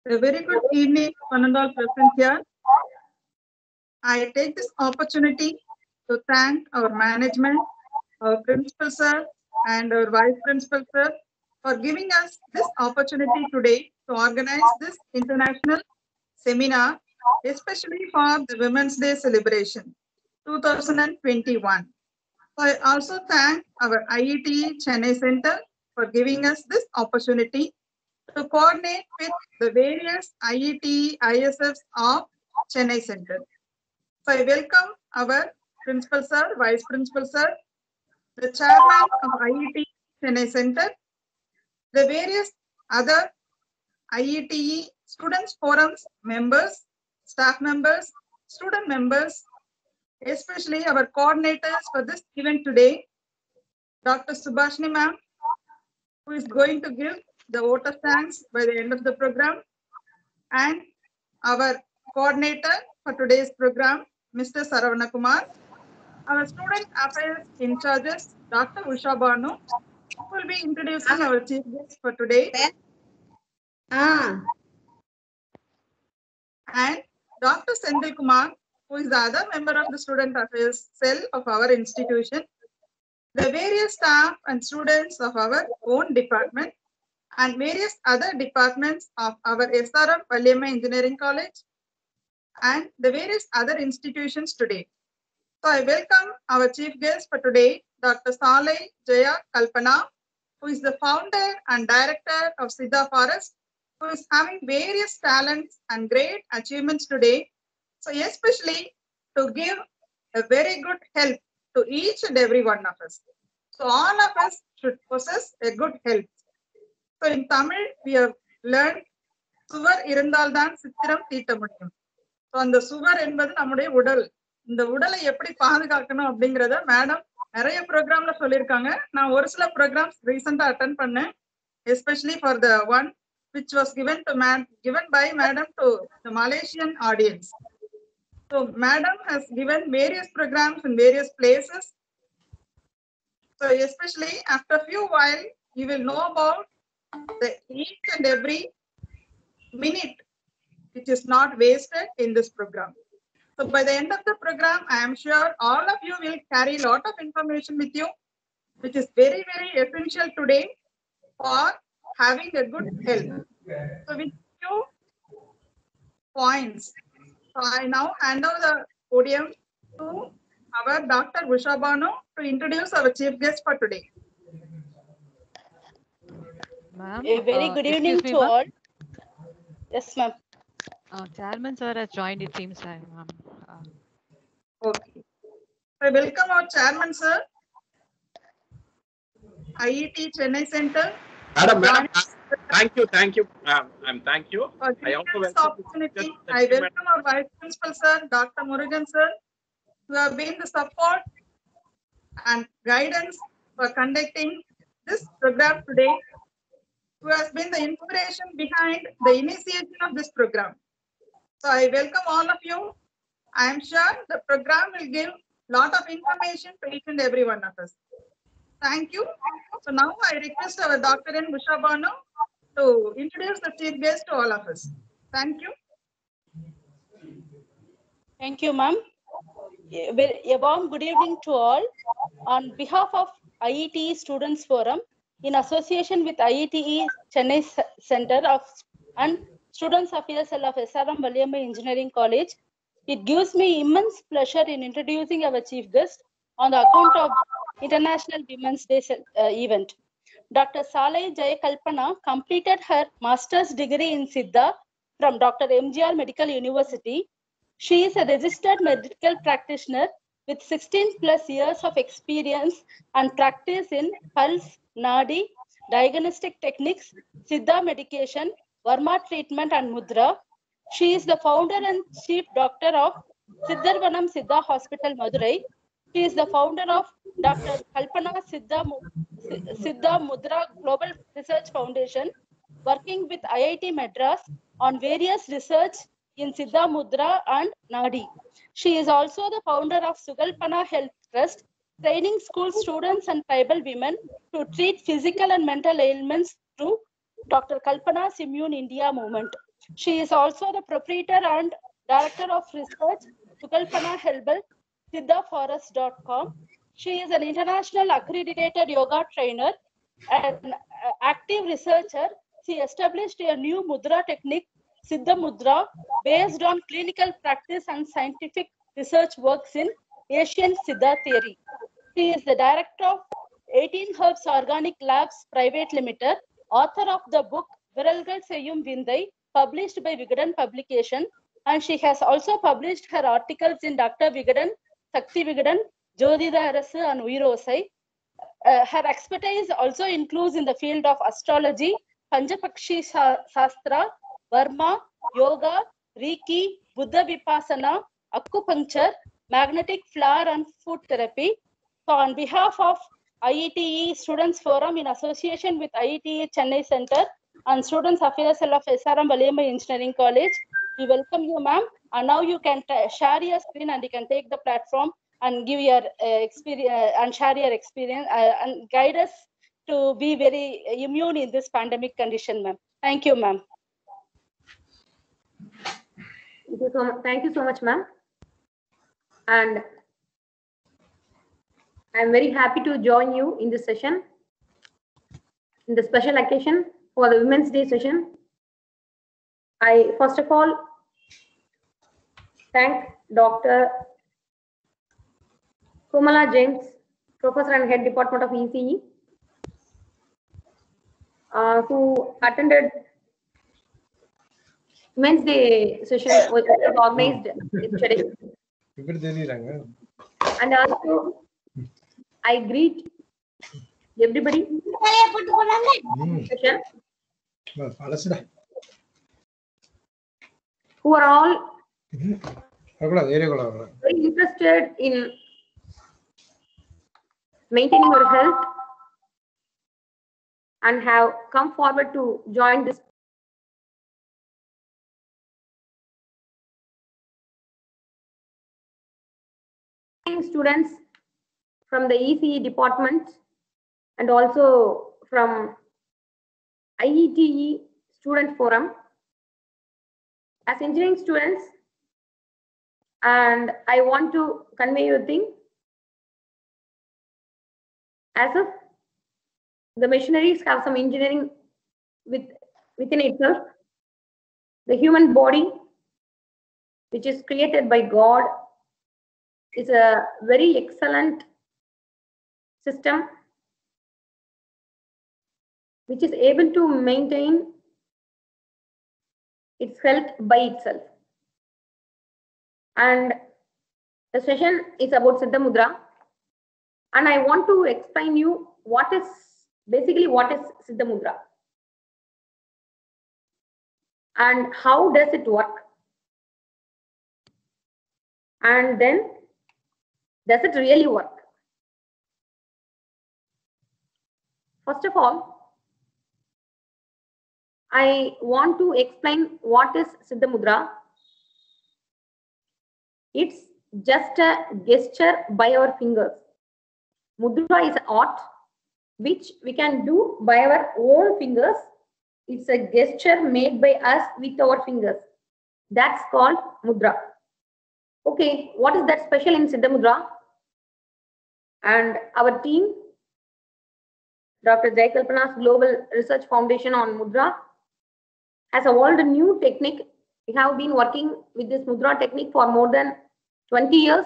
A very good evening, one and all present here. I take this opportunity to thank our management, our principal sir, and our vice principal sir for giving us this opportunity today to organize this international seminar, especially for the Women's Day celebration 2021. So I also thank our IET Chennai Center for giving us this opportunity to coordinate with the various IET ISFs of Chennai Center. So I welcome our principal sir, vice principal sir, the chairman of IET Chennai Center, the various other IETE students forums members, staff members, student members, especially our coordinators for this event today, Dr. Subhashni ma'am, who is going to give the vote of thanks by the end of the program, and our coordinator for today's program, Mr. Saravana Kumar, our student affairs in charges, Dr. Usha Banu, who will be introducing our chief guest for today, and Dr. Sendil Kumar, who is the other member of the student affairs cell of our institution, the various staff and students of our own department, and various other departments of our SRM Valiamma Engineering College, and the various other institutions today. So I welcome our chief guest for today, Dr. Salai Jaya Kalpana, who is the founder and director of Siddha Forest, who is having various talents and great achievements today. So especially to give a very good help to each and every one of us. So all of us should possess a good health. So in Tamil, we have learned சுவர் இருந்தால்தான் சித்திரம் தீட்ட முடியும். So அந்த சுவர் என்பது நம்முடைய உடல். இந்த உடலை எப்படி பாதுகாக்கணும் அப்படிங்கிறத மேடம் நிறைய ப்ரோக்ராம்ல சொல்லியிருக்காங்க. நான் ஒரு சில ப்ரோக்ராம்ஸ் ரீசெண்டா அட்டென்ட் பண்ணேன், especially for the one which was given by madam to the Malaysian audience. So madam has given various programs in various places. So especially after a few while, you will know about the each and every minute which is not wasted in this program. So by the end of the program, I am sure all of you will carry a lot of information with you, which is very, very essential today for having a good health. So with few points, so I now hand over the podium to our Dr. Usha Banu to introduce our chief guest for today. A very good evening to all. Yes, ma'am. Chairman sir has joined, it seems, ma'am. Okay. I welcome our chairman, sir. IET Chennai Center. Madam, thank you. Thank you. For giving us the opportunity, I welcome our vice principal, sir, Dr. Murugan, sir, who have been the support and guidance for conducting this program today, who has been the inspiration behind the initiation of this program. So I welcome all of you. I am sure the program will give lot of information to each and every one of us. Thank you. So now I request our Dr. N. Usha Banu to introduce the chief guest to all of us. Thank you. Thank you, ma'am. A warm good evening to all. On behalf of IET Students Forum, in association with IETE Chennai Center and Students Affairs Cell of SRM Valiamma Engineering College, it gives me immense pleasure in introducing our chief guest on the account of International Women's Day event. Dr. Salai Jaya Kalpana completed her master's degree in Siddha from Dr. MGR Medical University. She is a registered medical practitioner with 16 plus years of experience and practice in pulse, nadi, diagnostic techniques, Siddha medication, Varma treatment and Mudra. She is the founder and chief doctor of Siddharvanam Siddha Hospital, Madurai. She is the founder of Dr. Kalpana Siddha Mudra Global Research Foundation, working with IIT Madras on various research in Siddha Mudra and Nadi. She is also the founder of Sugalpana Health Trust, training school students and tribal women to treat physical and mental ailments through Dr. Kalpana's Immune India movement. She is also the proprietor and director of research, Yugalpana Helbal, siddhaforest.com. She is an international accredited yoga trainer and active researcher. She established a new mudra technique, Siddha Mudra, based on clinical practice and scientific research works in Asian Siddha theory. She is the director of 18 Herbs Organic Labs Private Limited, author of the book Viralgal Seyyum Vindai, published by Vigadan Publication, and she has also published her articles in Dr. Vigadan, Sakti Vigadan, Jodhida Arasu, and Uirosai. Her expertise also includes in the field of astrology, Panchapakshi Sastra, Burma, Yoga, Reiki, Buddha Vipassana, acupuncture, magnetic flower and food therapy. So on behalf of IETE Students Forum in association with IETE Chennai Center and Students Affairs Cell of SRM Valiamma Engineering College, we welcome you, ma'am. And now you can share your screen and you can take the platform and give your experience and share your experience and guide us to be very immune in this pandemic condition, ma'am. Thank you, ma'am. Thank you so much, ma'am. And I'm very happy to join you in this session, in the special occasion for the Women's Day session. I first of all thank Dr. Komala James, Professor and Head Department of ECE, who attended Women's Day session was organized yesterday. And also I greet everybody session, who are all very interested in maintaining your health and have come forward to join this students from the ECE department and also from IETE Student Forum as engineering students. And I want to convey you a thing. As if the machineries have some engineering within itself, the human body, which is created by God, is a very excellent system which is able to maintain its health by itself. And the session is about Siddha Mudra. And I want to explain you what is Siddha Mudra and how does it work, and then does it really work. First of all, I want to explain what is Siddha Mudra. It's just a gesture by our fingers. Mudra is art which we can do by our own fingers. It's a gesture made by us with our fingers. That's called mudra. Okay, what is that special in Siddha Mudra? And our team, Dr. Jaikalpana's Global Research Foundation on Mudra, has evolved a new technique. We have been working with this Mudra technique for more than 20 years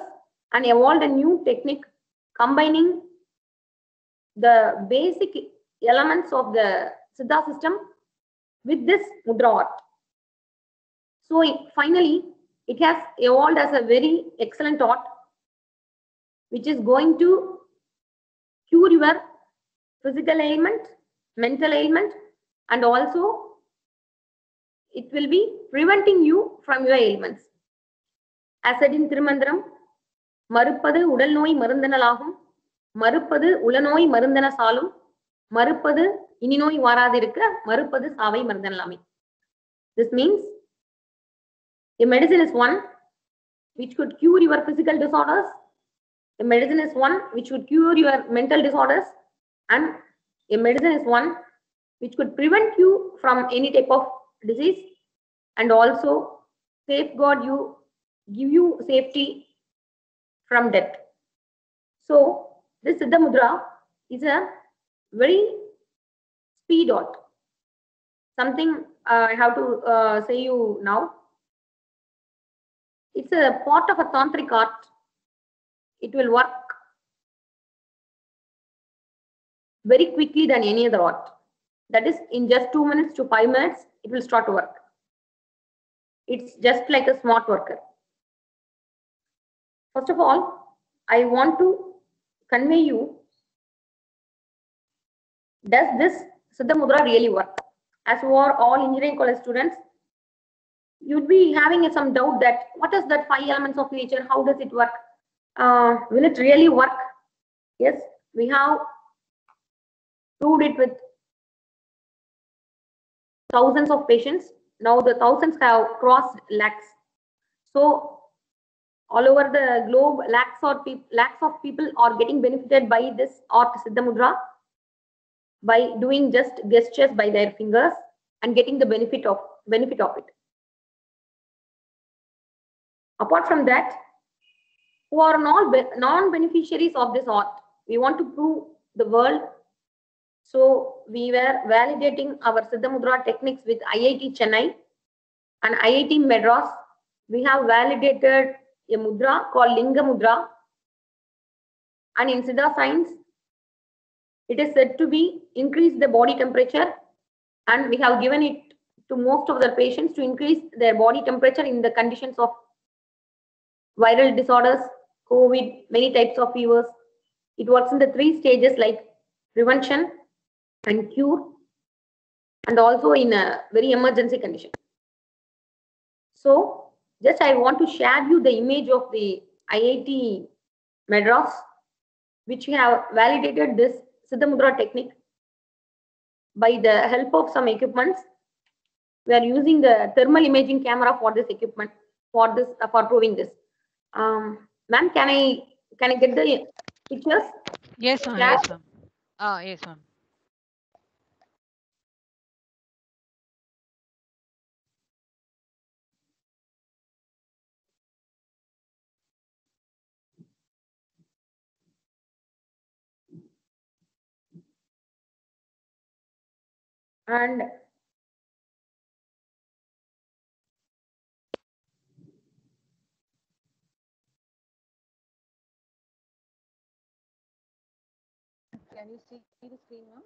and evolved a new technique combining the basic elements of the Siddha system with this Mudra art. So finally, it has evolved as a very excellent art which is going to cure your physical ailment, mental ailment, and also it will be preventing you from your ailments. As said in Tirumandram, Maruppadu udal noi marundanalagum, Maruppadu ulanoi marundana salum, Maruppadu ininoi varadirukka, Maruppadu savai marundanalame. This means a medicine is one which could cure your physical disorders, a medicine is one which would cure your mental disorders, and a medicine is one which could prevent you from any type of disease, and also safeguard you, give you safety from death. So this Siddha Mudra is a very speed art. Something I have to say you now. It's a part of a tantric art. It will work very quickly than any other art. That is, in just 2 minutes to 5 minutes, it will start to work. It's just like a smart worker. First of all, I want to convey you, does this Siddha Mudra really work? As you are all engineering college students, you'd be having some doubt that what is that 5 elements of nature? How does it work? Will it really work? Yes, we have proved it with thousands of patients. Now the thousands have crossed lakhs. So all over the globe, lakhs of people are getting benefited by this art Siddha Mudra by doing just gestures by their fingers and getting the benefit of it. Apart from that, who are non-beneficiaries of this art, we want to prove the world. So we were validating our Siddha Mudra techniques with IIT Chennai and IIT Madras. We have validated a mudra called Linga Mudra, and in Siddha science, it is said to be increase the body temperature, and we have given it to most of the patients to increase their body temperature in the conditions of viral disorders, COVID, many types of fevers. It works in the 3 stages like prevention and cure, and also in a very emergency condition. So just I want to share you the image of the IIT Madras, which we have validated this Siddha Mudra technique by the help of some equipments. We are using the thermal imaging camera for this equipment for proving this. Ma'am, can I get the pictures? Yes, ma'am. Yeah. Yes, ma'am. Yes, ma'am. And Can you see the screen, ma'am?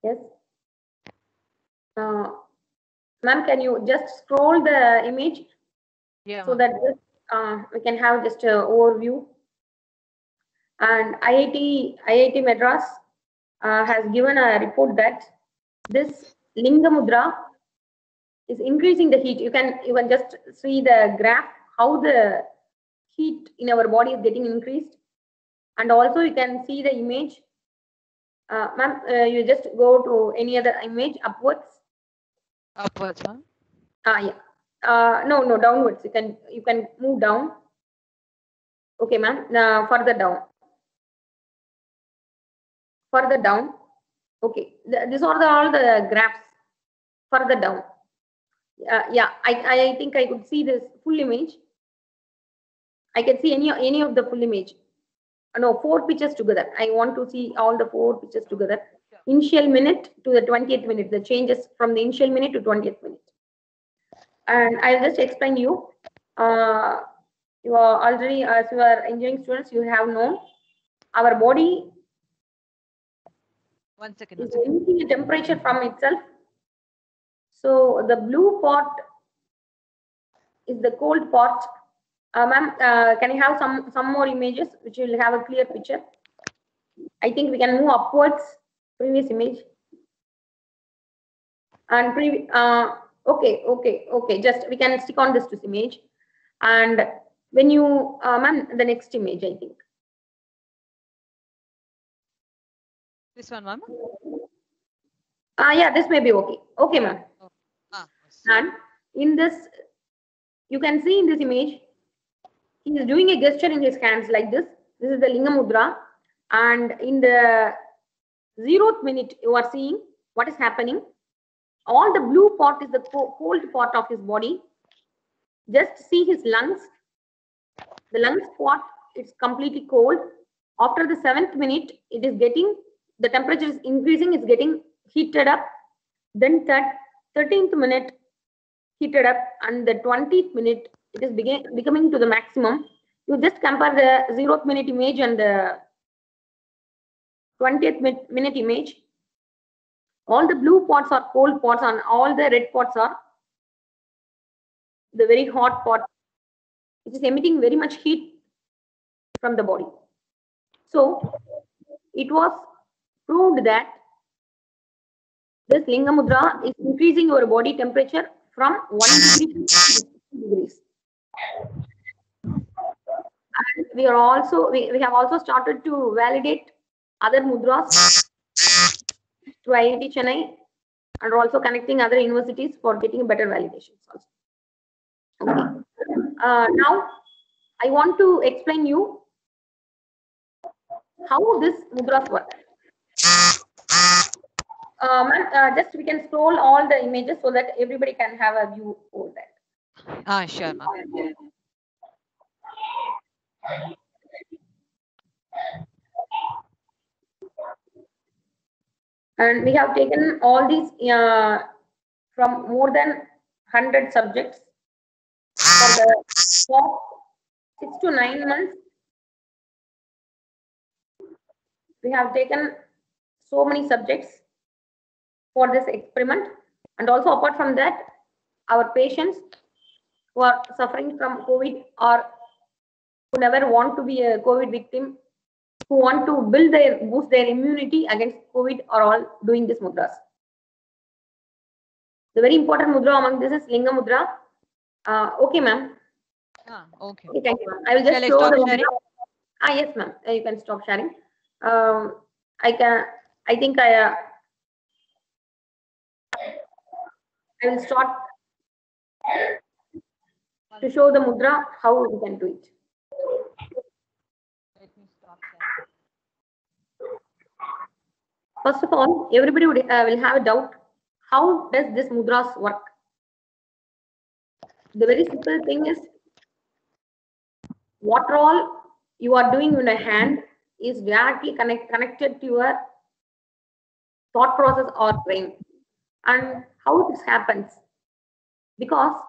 yes, ma'am, can you just scroll the image Yeah, so ma'am. that we can have just an overview. And IIT Madras has given a report that this Linga Mudra is increasing the heat. You can just see the graph how the heat in our body is getting increased, and also you can see the image. Ma'am, you just go to any other image upwards. Upwards, ma'am. Yeah. No, downwards. You can move down. Okay, ma'am. Now further down. Further down. Okay. These are all the graphs. Further down. Yeah. I think I could see this full image. I can see any of the full image. No, 4 pictures together. I want to see all the 4 pictures together. Initial minute to the 20th minute. The changes from the initial minute to 20th minute. And I'll just explain you. You are already, as you are engineering students, you have known our body 1 second. is limiting the temperature from itself. So the blue part is the cold part. Ma'am, can you have some more images which will have a clear picture? I think we can move upwards. Previous image. And okay. Just we can stick on this image. And when you, ma'am, the next image, I think. This one, ma'am. Yeah, this may be okay. Okay, ma'am. Yes. And in this, you can see in this image, he is doing a gesture in his hands like this. This is the Linga Mudra. And in the 0th minute, you are seeing what is happening. all the blue part is the cold part of his body. Just see his lungs. The lungs part, it's completely cold. After the 7th minute, it is getting, the temperature is increasing, it's getting heated up. Then 13th minute, heated up, and the 20th minute, it is becoming to the maximum. You just compare the 0th minute image and the 20th minute image. All the blue parts are cold parts, and all the red parts are the very hot part. It is emitting very much heat from the body. So it was proved that this Linga Mudra is increasing your body temperature from 1 degree to 6 degrees. And we have also started to validate other mudras to IIT Chennai, and also connecting other universities for getting better validations also. Okay. Now I want to explain you how this mudras work. Just we can scroll all the images so that everybody can have a view over that. Sure, ma'am. And we have taken all these from more than 100 subjects for the past 6 to 9 months. We have taken so many subjects for this experiment, and also apart from that, our patients who are suffering from COVID or who never want to be a COVID victim, who want to boost their immunity against COVID, are all doing this mudras. The very important mudra among this is Linga Mudra. Okay, ma'am. Okay. Okay, thank you, ma'am. I will just show the sharing. Yes, ma'am. You can stop sharing. I think I will start to show the mudra, how we can do it. Let me stop sharing. First of all, everybody will have a doubt. How does this mudras work? The very simple thing is, what all you are doing in a hand is directly connected to your thought process or brain. And how this happens? Because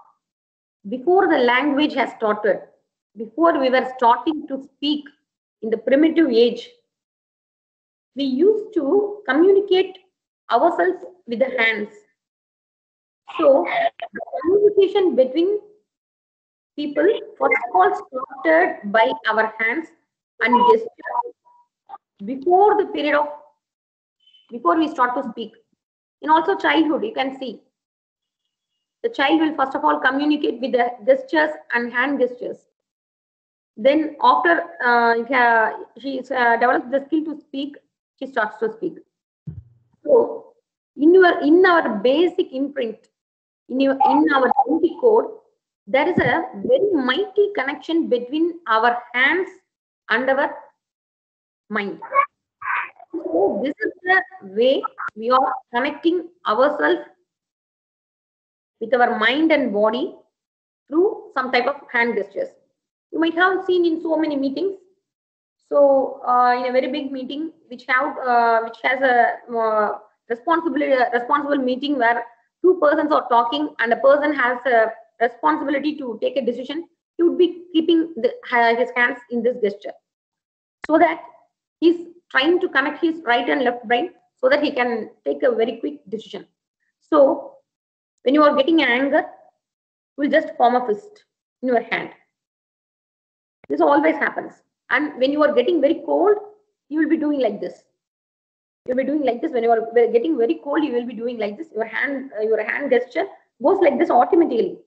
before the language has started, before we were starting to speak in the primitive age, we used to communicate ourselves with the hands. So the communication between people first of all started by our hands and gestures before we start to speak. In also childhood, you can see the child will first of all communicate with the gestures and hand gestures. Then after she develops the skill to speak, she starts to speak. So in our basic imprint, in our genetic code, there is a very mighty connection between our hands and our mind. So this is the way we are connecting ourselves with our mind and body through some type of hand gestures. You might have seen in so many meetings. So in a very big meeting, which has a responsible meeting where two persons are talking and a person has a responsibility to take a decision, he would be keeping his hands in this gesture, so that he's trying to connect his right and left brain so that he can take a very quick decision. So when you are getting anger, you will just form a fist in your hand. This always happens. And when you are getting very cold, you will be doing like this. You will be doing like this. When you are getting very cold, you will be doing like this. Your hand gesture goes like this automatically.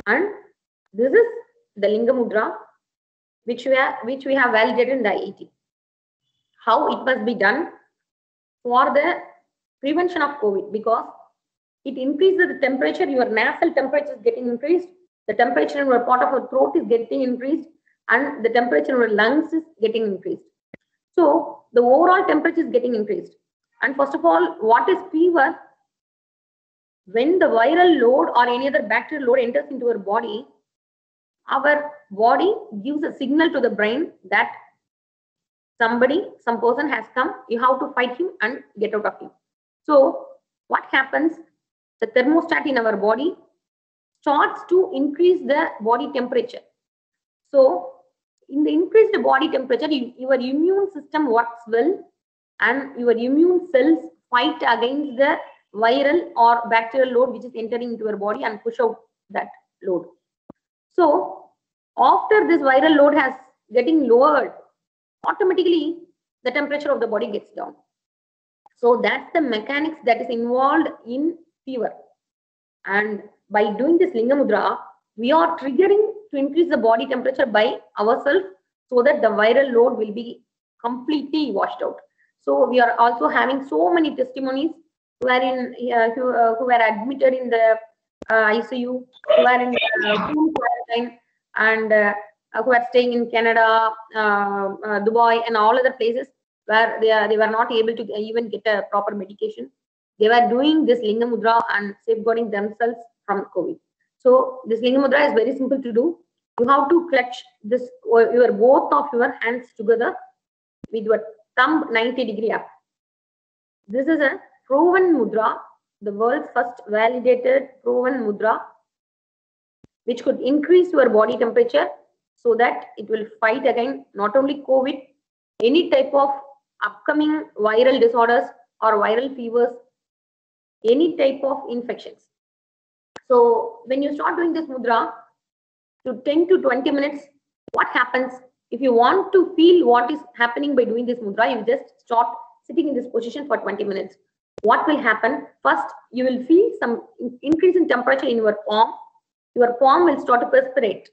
And this is the Linga Mudra, which we have validated in the IIT. How it must be done for the prevention of COVID, because it increases the temperature. Your nasal temperature is getting increased. The temperature in your part of your throat is getting increased, and the temperature in your lungs is getting increased. So the overall temperature is getting increased. And first of all, what is fever? when the viral load or any other bacterial load enters into our body gives a signal to the brain that some person has come, you have to fight him and get out of him. So what happens? The thermostat in our body starts to increase the body temperature. So in the increased body temperature, your immune system works well and your immune cells fight against the viral or bacterial load which is entering into your body and push out that load. So after this viral load has getting lowered, automatically the temperature of the body gets down. So that's the mechanics that is involved in fever. And by doing this Linga Mudra, we are triggering to increase the body temperature by ourselves so that the viral load will be completely washed out. So we are also having so many testimonies who were admitted in the ICU, who are in home quarantine, and who are staying in Canada, Dubai, and all other places where they were not able to even get a proper medication. They were doing this Linga Mudra and safeguarding themselves from COVID. So this Linga Mudra is very simple to do. You have to clutch this both of your hands together with your thumb 90-degree up. This is a proven mudra, the world's first validated proven mudra, which could increase your body temperature so that it will fight against not only COVID, any type of upcoming viral disorders or viral fevers, any type of infections. So when you start doing this mudra, to 10 to 20 minutes, what happens? If you want to feel what is happening by doing this mudra, you just start sitting in this position for 20 minutes. What will happen? First, you will feel some increase in temperature in your palm. Your palm will start to perspirate.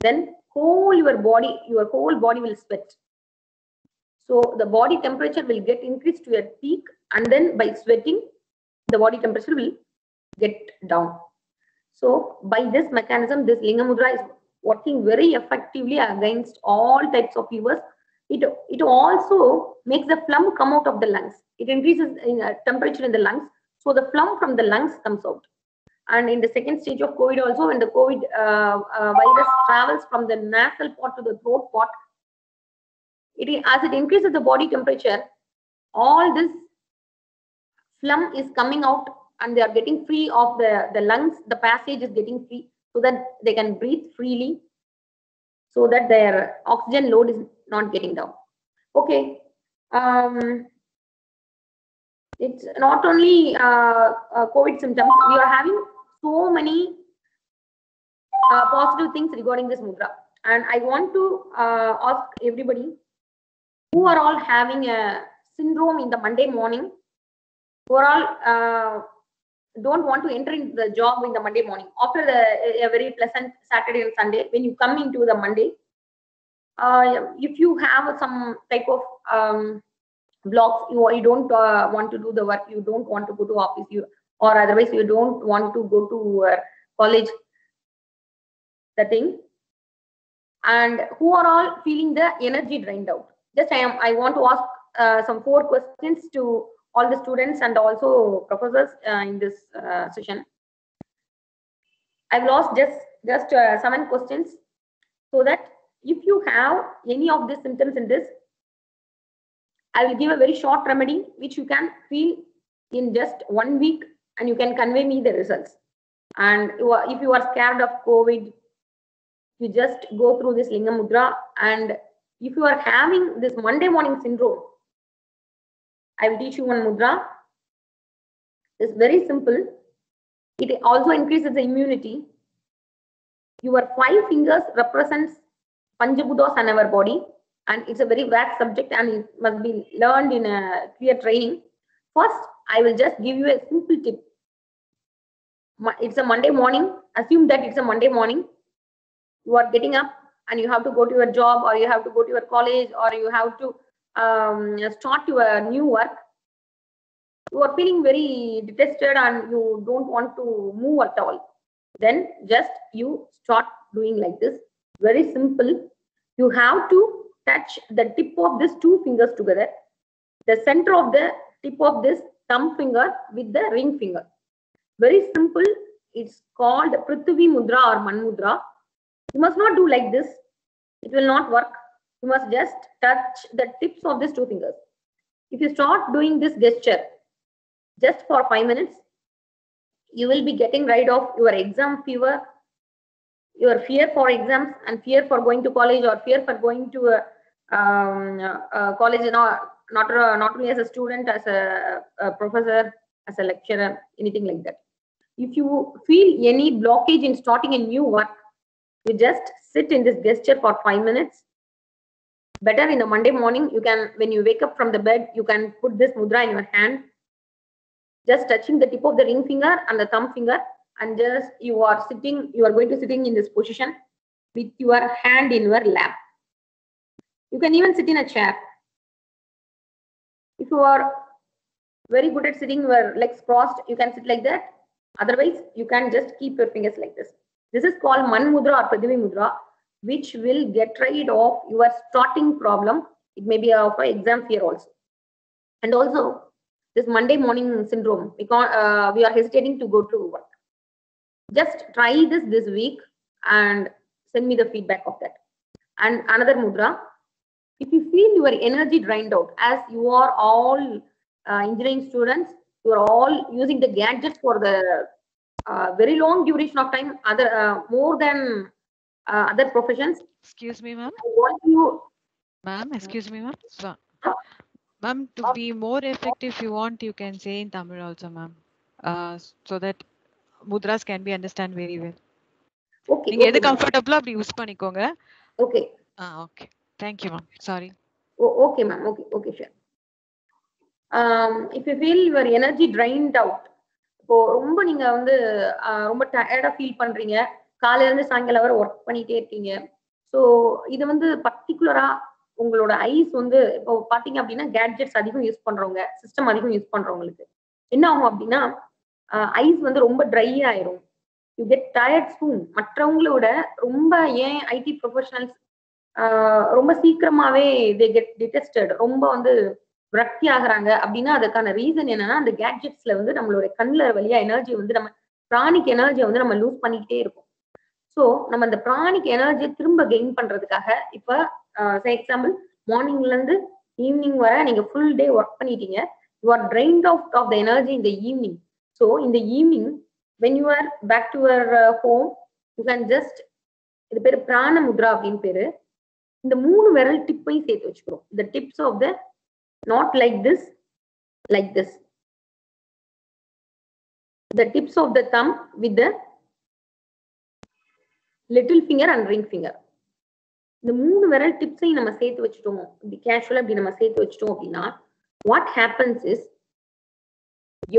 Then whole whole body will sweat. So the body temperature will get increased to a peak, and then by sweating, the body temperature will get down. So by this mechanism, this Linga Mudra is working very effectively against all types of fevers. It also makes the phlegm come out of the lungs. It increases in temperature in the lungs, so the phlegm from the lungs comes out. And in the second stage of COVID also, when the COVID virus travels from the nasal part to the throat part, as it increases the body temperature, all this phlegm is coming out and they are getting free of the lungs. The passage is getting free so that they can breathe freely, so that their oxygen load is not getting down. Okay. It's not only COVID symptoms. We are having so many positive things regarding this mudra. And I want to ask everybody who are all having a syndrome in the Monday morning, who are all don't want to enter into the job in the Monday morning. After a very pleasant Saturday and Sunday, when you come into the Monday, if you have some type of blocks, you don't want to do the work, you don't want to go to office, or otherwise you don't want to go to college, the thing, and who are all feeling the energy drained out. Just I want to ask some 4 questions to all the students and also professors in this session. I've lost just 7 questions, so that if you have any of these symptoms in this, I will give a very short remedy which you can feel in just 1 week, and you can convey me the results. And if you are scared of COVID, you just go through this Linga Mudra. And if you are having this Monday morning syndrome, I will teach you one mudra. It's very simple. It also increases the immunity. Your 5 fingers represents Panchabuddhas in our body, and it's a very vast subject and it must be learned in a clear training. First, I will just give you a simple tip. It's a Monday morning. Assume that it's a Monday morning. You are getting up and you have to go to your job, or you have to go to your college, or you have to start your new work. You are feeling very detested and you don't want to move at all. Then just you start doing like this. Very simple. You have to touch the tip of these 2 fingers together, the center of the tip of this thumb finger with the ring finger. Very simple. It's called Prithvi Mudra or Man Mudra. You must not do like this. It will not work. You must just touch the tips of these two fingers. If you start doing this gesture just for 5 minutes, you will be getting rid of your exam fever, your fear for exams and fear for going to college or fear for going to a college, not only as a student, as a professor, as a lecturer, anything like that. If you feel any blockage in starting a new work, you just sit in this gesture for 5 minutes. Better in the Monday morning, you can, when you wake up from the bed, you can put this mudra in your hand, just touching the tip of the ring finger and the thumb finger, and just you are going to sitting in this position with your hand in your lap. You can even sit in a chair. If you are very good at sitting your legs crossed, you can sit like that. Otherwise, you can just keep your fingers like this. This is called Man Mudra or Prithvi Mudra, which will get rid of your starting problem. It may be of exam fear also. And also, this Monday morning syndrome, because we are hesitating to go to work. Just try this week and send me the feedback of that. And another mudra, if you feel your energy drained out, as you are all engineering students, you are all using the gadgets for the very long duration of time, more than other professions. Excuse me, ma'am. Ma'am, excuse me, ma'am. So, ma'am, to be more effective, if you want, you can say in Tamil also, ma'am, so that mudras can be understand very well. Okay. நீங்க எது கம்ஃபர்ட்டபிளா அப்படி use பண்ணிக்கோங்க. Okay. Okay. Thank you, ma'am. Sorry. Oh, okay, ma'am. Okay, sure. If you feel your energy drained out, இப்போ ரொம்ப நீங்க வந்து ரொம்ப டயர்டா ஃபீல் பண்றீங்க, காலையில இருந்து சாயங்காலம் வரை ஒர்க் பண்ணிட்டே இருக்கீங்க. ஸோ இது வந்து பர்டிகுலரா உங்களோட ஐஸ் வந்து இப்போ பாத்தீங்க அப்படின்னா கேட்ஜெட்ஸ் அதிகம் யூஸ் பண்றவங்க, சிஸ்டம் அதிகம் யூஸ் பண்றவங்களுக்கு என்ன ஆகும் அப்படின்னா ஐஸ் வந்து ரொம்ப ட்ரை ஆயிரும். யூ கெட் டயர்ட் சூன். மற்றவங்களோட ரொம்ப ஏன் ஐடி ப்ரொஃபஷனல்ஸ் ரொம்ப சீக்கிரமாவே தே கெட் டிடெஸ்டட், ரொம்ப வந்து விரக்தி ஆகுறாங்க அப்படின்னா அதுக்கான ரீசன் என்னன்னா அந்த கேட்ஜெட்ஸ்ல வந்து நம்மளோட கண்ணில் வழியா எனர்ஜி வந்து நம்ம பிராணிக் எனர்ஜியை வந்து நம்ம லூஸ் பண்ணிக்கிட்டே இருக்கும். ஸோ நம்ம அந்த பிராணிக் எனர்ஜியை திரும்ப கெயின் பண்றதுக்காக இப்போ எக்ஸாம்பிள் மார்னிங்ல இருந்து ஈவினிங் வரை நீங்க ஃபுல் டே ஒர்க் பண்ணிட்டீங்க. You are drained out of the energy இந்த ஈவினிங். ஸோ இந்த evening when you are back to your home, you can just, இது பேரு பிராண முத்ரா அப்படின்னு பேரு. இந்த 3 விரல் டிப்பையும் சேர்த்து வச்சுக்கிறோம். the tips of the, not like this, like this, the tips of the thumb with the little finger and ring finger. இந்த 3 விரல் டிப்ஸையும் நம்ம சேர்த்து வச்சுட்டோம், இப்படி கேஷுவலா இப்படி நம்ம சேர்த்து வச்சுட்டோம் அப்படின்னா what happens is,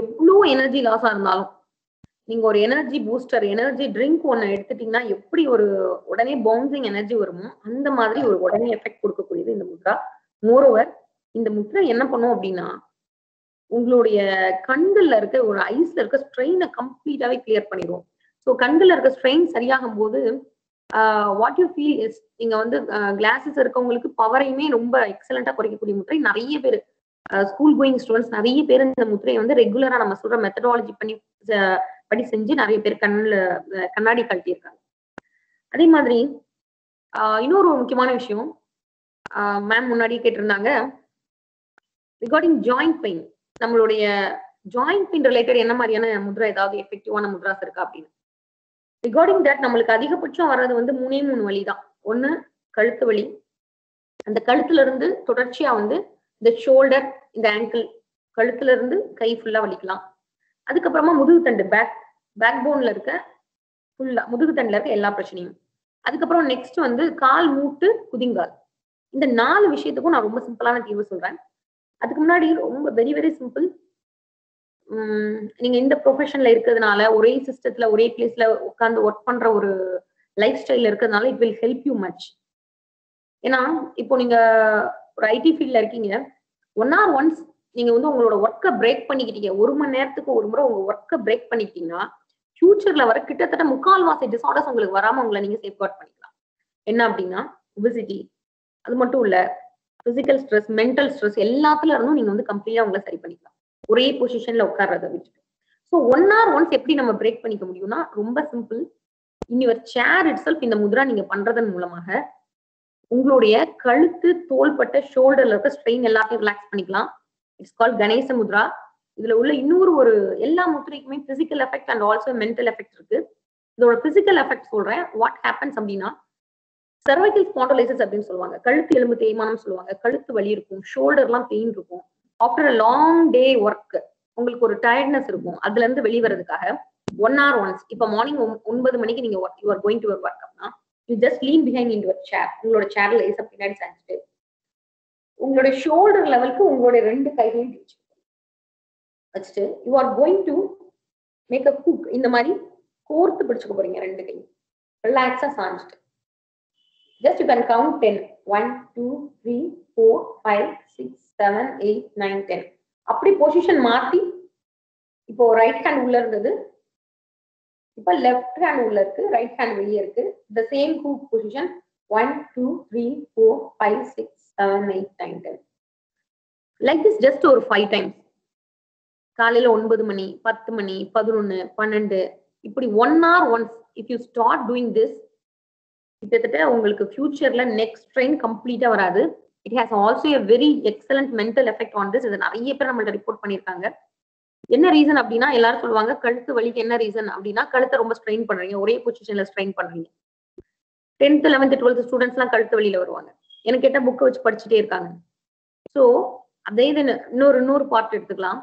எவ்வளோ எனர்ஜி லாஸா இருந்தாலும் நீங்க ஒரு எனர்ஜி பூஸ்டர், எனர்ஜி ட்ரிங்க் ஒன்னு எடுத்துட்டீங்கன்னா எப்படி ஒரு உடனே பவுன்சிங் எனர்ஜி வருமோ அந்த மாதிரி ஒரு உடனே எஃபெக்ட் கொடுக்கக்கூடியது இந்த முத்ரா. மோரோவர் இந்த முத்ரா என்ன பண்ணும் அப்படின்னா உங்களுடைய கண்கள்ல இருக்க ஒரு ஐஸ்ல இருக்க ஸ்ட்ரெயினை கம்ப்ளீட்டாவே கிளியர் பண்ணிடும். ஸோ கண்கள்ல இருக்க ஸ்ட்ரெயின் சரியாகும் போது வாட் யூ ஃபீல் இஸ், நீங்க வந்து கிளாஸஸ் இருக்கவங்களுக்கு பவரையுமே ரொம்ப எக்ஸலண்டா குறைக்கக்கூடிய முத்திரை. நிறைய பேர் ஸ்கூல் கோயிங் ஸ்டூடெண்ட்ஸ் நிறைய பேர் இந்த முத்திரையை வந்து ரெகுலரா நம்ம சொல்ற மெத்தடாலஜி படி செஞ்சு நிறைய பேர் கண்ணாடி கழட்டியிருக்காங்க. அதே மாதிரி இன்னொரு முக்கியமான விஷயம் மேம் முன்னாடியே கேட்டிருந்தாங்க ரிகார்டிங் ஜாயிண்ட் பெயின். நம்மளுடைய ஜாயிண்ட் பெயின் ரிலேட்டட் என்ன மாதிரியான முத்ரா, ஏதாவது எஃபெக்டிவான முத்ராஸ் இருக்கா அப்படின்னு. ரிகார்டிங் தட் நம்மளுக்கு அதிகபட்சம் வர்றது வந்து 3 வழி தான். ஒண்ணு கழுத்து வலி, அந்த கழுத்துல இருந்து தொடர்ச்சியா வந்து இந்த ஷோல்டர், இந்த ஆங்கிள், கழுத்துல இருந்து கை ஃபுல்லா வலிக்கலாம். அதுக்கப்புறமா முதுகுத்தண்டு, பேக் போன்ல இருக்க ஃபுல்லா முதுகுத்தண்டுல இருக்க எல்லா பிரச்சனையும். அதுக்கப்புறம் நெக்ஸ்ட் வந்து கால், மூட்டு, குதிங்கால். இந்த 4 விஷயத்துக்கும் நான் ரொம்ப சிம்பிளான தீர்வு சொல்றேன். அதுக்கு முன்னாடி ரொம்ப வெரி வெரி சிம்பிள். நீங்க இந்த ப்ரொஃபஷன்ல இருக்கிறதுனால, ஒரே சிஸ்டத்துல ஒரே பிளேஸ்ல உட்காந்து ஒர்க் பண்ற ஒரு லைஃப் ஸ்டைல்ல இருக்கிறதுனால it will help you much. ஏன்னா இப்போ நீங்க ஒரு ஐடி ஃபீல்ட்ல இருக்கீங்க, 1 hour once நீங்க வந்து உங்களோட ஒர்க்கை பிரேக் பண்ணிக்கிட்டீங்க, 1 மணி நேரத்துக்கு ஒரு முறை உங்க ஒர்க்கை பிரேக் பண்ணிக்கிட்டீங்கன்னா ஃபியூச்சர்ல வர கிட்டத்தட்ட 3/4 டிசார்டர்ஸ் உங்களுக்கு வராம உங்களை நீங்க சேஃப்கார்ட் பண்ணிக்கலாம். என்ன அப்படின்னா ஒபிசிட்டி, அது மட்டும் இல்ல பிசிக்கல் ஸ்ட்ரெஸ், மென்டல் ஸ்ட்ரெஸ் எல்லாத்துல இருந்தும் நீங்க வந்து கம்ப்ளீட்டா உங்களை சரி பண்ணிக்கலாம் ஒரே பொசிஷன்ல உட்கார்றதை விட்டுட்டு. ஸோ ஸோ 1 hour once எப்படி நம்ம பிரேக் பண்ணிக்க முடியும்னா ரொம்ப simple. In your chair itself இந்த முத்ரா நீங்க பண்றதன் மூலமாக உங்களுடைய கழுத்து, தோள்பட்ட, ஷோல்டர்ல இருக்க ஸ்ட்ரெயின் எல்லாத்தையும் ரிலாக்ஸ் பண்ணிக்கலாம். It's called Ganesha mudra. இதுல உள்ள இன்னொரு ஒரு எல்லா முத்திரைக்குமே physical effect and also mental effect இருக்கு. இதோட பிசிக்கல் எஃபெக்ட் சொல்றேன். வாட் ஹேப்பன்ஸ் அப்படின்னா சர்வைக்கல் ஸ்பாண்டலைசிஸ் அப்படின்னு சொல்லுவாங்க, கழுத்து எலும்பு தேய்மானம் சொல்லுவாங்க, கழுத்து வலி இருக்கும், ஷோல்டர்லாம் பெயின் இருக்கும். After a long day work உங்களுக்கு ஒரு டயர்ட்னஸ் இருக்கும். அதுல இருந்து வெளிவரதுக்காக 1 hour once, இப்ப மார்னிங் 9 மணிக்கு நீங்க you are going to your work அப்படின்னா you just lean behind in your chair. உங்களோட சேர்ல லேசா பின்னாடி சாஞ்சிட்டு உங்களுடைய ஷோல்டர் லெவலுக்கு உங்களுடைய 2 கைகளையும் வச்சுட்டு you are going to make a hook. இந்த மாதிரி கோர்த்து பிடிச்சுக்க போறீங்க 2 கையும் ரிலாக்ஸா சாஞ்சிட்டு. Just you can count 10. 1, 2, 3, 4, 5, 6, 7, 8, 9, 10. அப்படி பொசிஷன் மாத்தி இப்போ ரைட் ஹேண்ட் உள்ள இருந்தது, இப்ப லெஃப்ட் ஹேண்ட் உள்ள இருக்கு, ரைட் ஹேண்ட் வெளியே இருக்கு. The same hook position 1, 2, 3, 4, 5, 6, 7, 8, 9, 10. Like this just ஒரு 5 times. காலையில 9 மணி, 10 மணி, 11, 12 இப்படி 1 hour once if you start doing this, கிட்டத்தட்ட உங்களுக்கு ஃபியூச்சர்ல நெக்ஸ்ட் ட்ரெயின் கம்ப்ளீட்டா வராது. It has also a very excellent mental effect on this. இது நிறைய பேர் நம்மள்ட்ட ரிப்போர்ட் பண்ணியிருக்காங்க. என்ன ரீசன் அப்படின்னா எல்லாரும் சொல்லுவாங்க கழுத்து வலிக்கு என்ன ரீசன் அப்படின்னா கழுத்தை ரொம்ப ஸ்ட்ரெயின் பண்றீங்க, ஒரே பொசிஷன்ல ஸ்ட்ரெயின் பண்றீங்க. 10th 11th 12th ஸ்டூடெண்ட்ஸ் எல்லாம் கழுத்து வலியில வருவாங்க. எனக்கு கேட்ட புக்கை வச்சு படிச்சுட்டே இருக்காங்க. ஸோ அதே இது இன்னொரு பார்ட் எடுத்துக்கலாம்.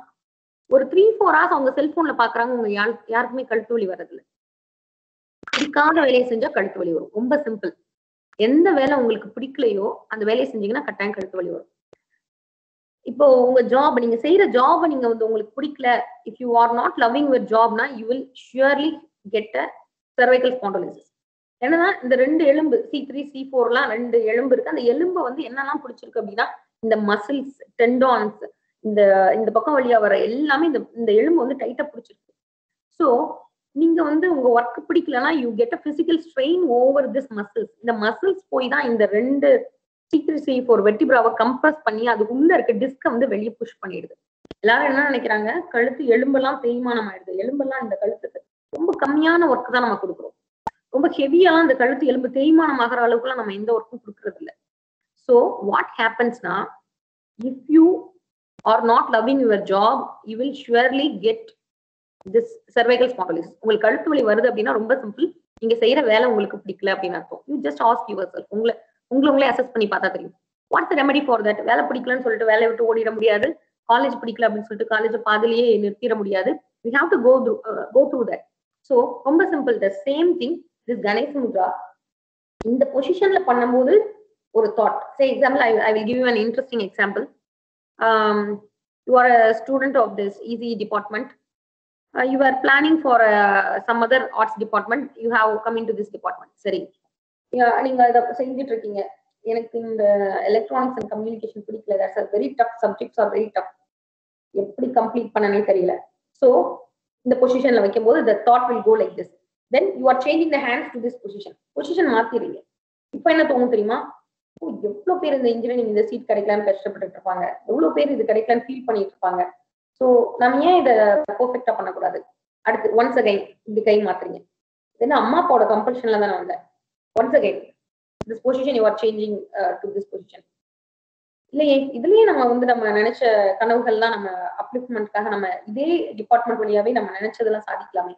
ஒரு 3-4 hours அவங்க செல்போன்ல பாக்குறாங்க, உங்க யாருக்குமே கழுத்து வலி வர்றதில்லை. பிடிக்காத வேலையை செஞ்சா கழுத்து வலி வரும். ரொம்ப சிம்பிள். எந்த வேலை உங்களுக்கு பிடிக்கலையோ அந்த வேலையை செஞ்சீங்கன்னா கட்டாயம் கழுத்து வலி வரும். இப்போ உங்க ஜாப், நீங்க செய்யற ஜாப் நீங்க வந்து உங்களுக்கு பிடிக்கல, if you are not loving your ஜாப்னா you will surely get a cervical spondylosis. என்னன்னா இந்த 2 எலும்பு C3 C4 எல்லாம் 2 எலும்பு இருக்கு. அந்த எலும்பை வந்து என்னெல்லாம் பிடிச்சிருக்கு அப்படின்னா இந்த மசில்ஸ், டெண்டான்ஸ், இந்த பக்கம் வழியா வர எல்லாமே இந்த எலும்பு வந்து டைட்டா பிடிச்சிருக்கு. ஸோ நீங்க வந்து உங்க ஒர்க் பிடிக்கலன்னா you get a physical strain over this muscles. இந்த மசில்ஸ் போய் தான் இந்த 2 C3 C4 வெர்டிபிராவை கம்ப்ரஸ் பண்ணி அது உள்ள இருக்க டிஸ்கை வந்து வெளியே புஷ் பண்ணிடுது. எல்லாரும் என்ன நினைக்கிறாங்க, கழுத்து எலும்பெல்லாம் தேய்மானம் ஆயிடுது. எலும்பெல்லாம் இந்த கழுத்துக்கு ரொம்ப கம்மியான ஒர்க் தான் நம்ம கொடுக்குறோம். ரொம்ப ஹெவியெல்லாம் இந்த கழுத்து எலும்பு தேய்மானம் ஆகிற அளவுக்குலாம் நம்ம எந்த ஒர்க்கும் கொடுக்கறது இல்லை. ஸோ வாட் ஹேப்பன்ஸ்னா if you are not loving your job you will surely get this cervical spondylosis. உங்களுக்கு கழுத்து வலி வருது அப்படின்னா ரொம்ப சிம்பிள். நீங்க செய்யற வேலை உங்களுக்கு பிடிக்கல அப்படின்னு அர்த்தம். You just ask yourself. உங்களே அசஸ் பண்ணி பார்த்தா தெரியும். What's remedy for that? வேலை பிடிக்கலன்னு சொல்லிட்டு வேலையை விட்டு ஓடிட முடியாது. காலேஜ் பிடிக்கல அப்படின்னு சொல்லிட்டு காலேஜ் பாதிலேயே நிறுத்திட முடியாது. we have to go through that. So ரொம்ப simple. the same thing this Ganesha mudra இந்த பொசிஷன்ல பண்ணும்போது ஒரு thought. say example, I will give you an interesting example. You are a student of this ECE department. You are planning for some other arts department. You have come into this department. சரி, நீங்க இதை செஞ்சுட்டு இருக்கீங்க. எனக்கு இந்த electronics and communication பிடிக்கல. That's a very tough subjects are very tough. எப்படி complete பண்ணனே தெரியல. ஸோ இந்த பொசிஷன்ல வைக்கும் போது the thought will go like this. Then you are changing the hands to this position. Position மாத்திடுறீங்க. இப்போ என்ன தோணும் தெரியுமா? எவ்வளவு பேர் இந்த இன்ஜினியரிங் இந்த சீட் கிடைக்கலான்னு கஷ்டப்பட்டு இருப்பாங்க, எவ்வளவு பேர் இது கிடைக்கலான்னு ஃபீல் பண்ணிட்டு இருப்பாங்க. ஸோ நம்ம ஏன் இதை பெர்ஃபெக்டா பண்ணக்கூடாது? அடுத்து ஒன்ஸ் அகைன் இந்த கை மாத்துறீங்க. ஏன்னா அம்மா அப்பாவோட கம்பல்ஷன்ல தானே வந்தேன். Once again this position you are changing to this position. இல்லையே, இதுலயே நம்ம வந்து நம்ம நினைச்ச கனவுகள்லாம் நம்ம அப்லிஃப்ட்மெண்ட்காக நம்ம இதே டிபார்ட்மெண்ட் வழியாவே நம்ம நினைச்சதெல்லாம் சாதிக்கலாமே.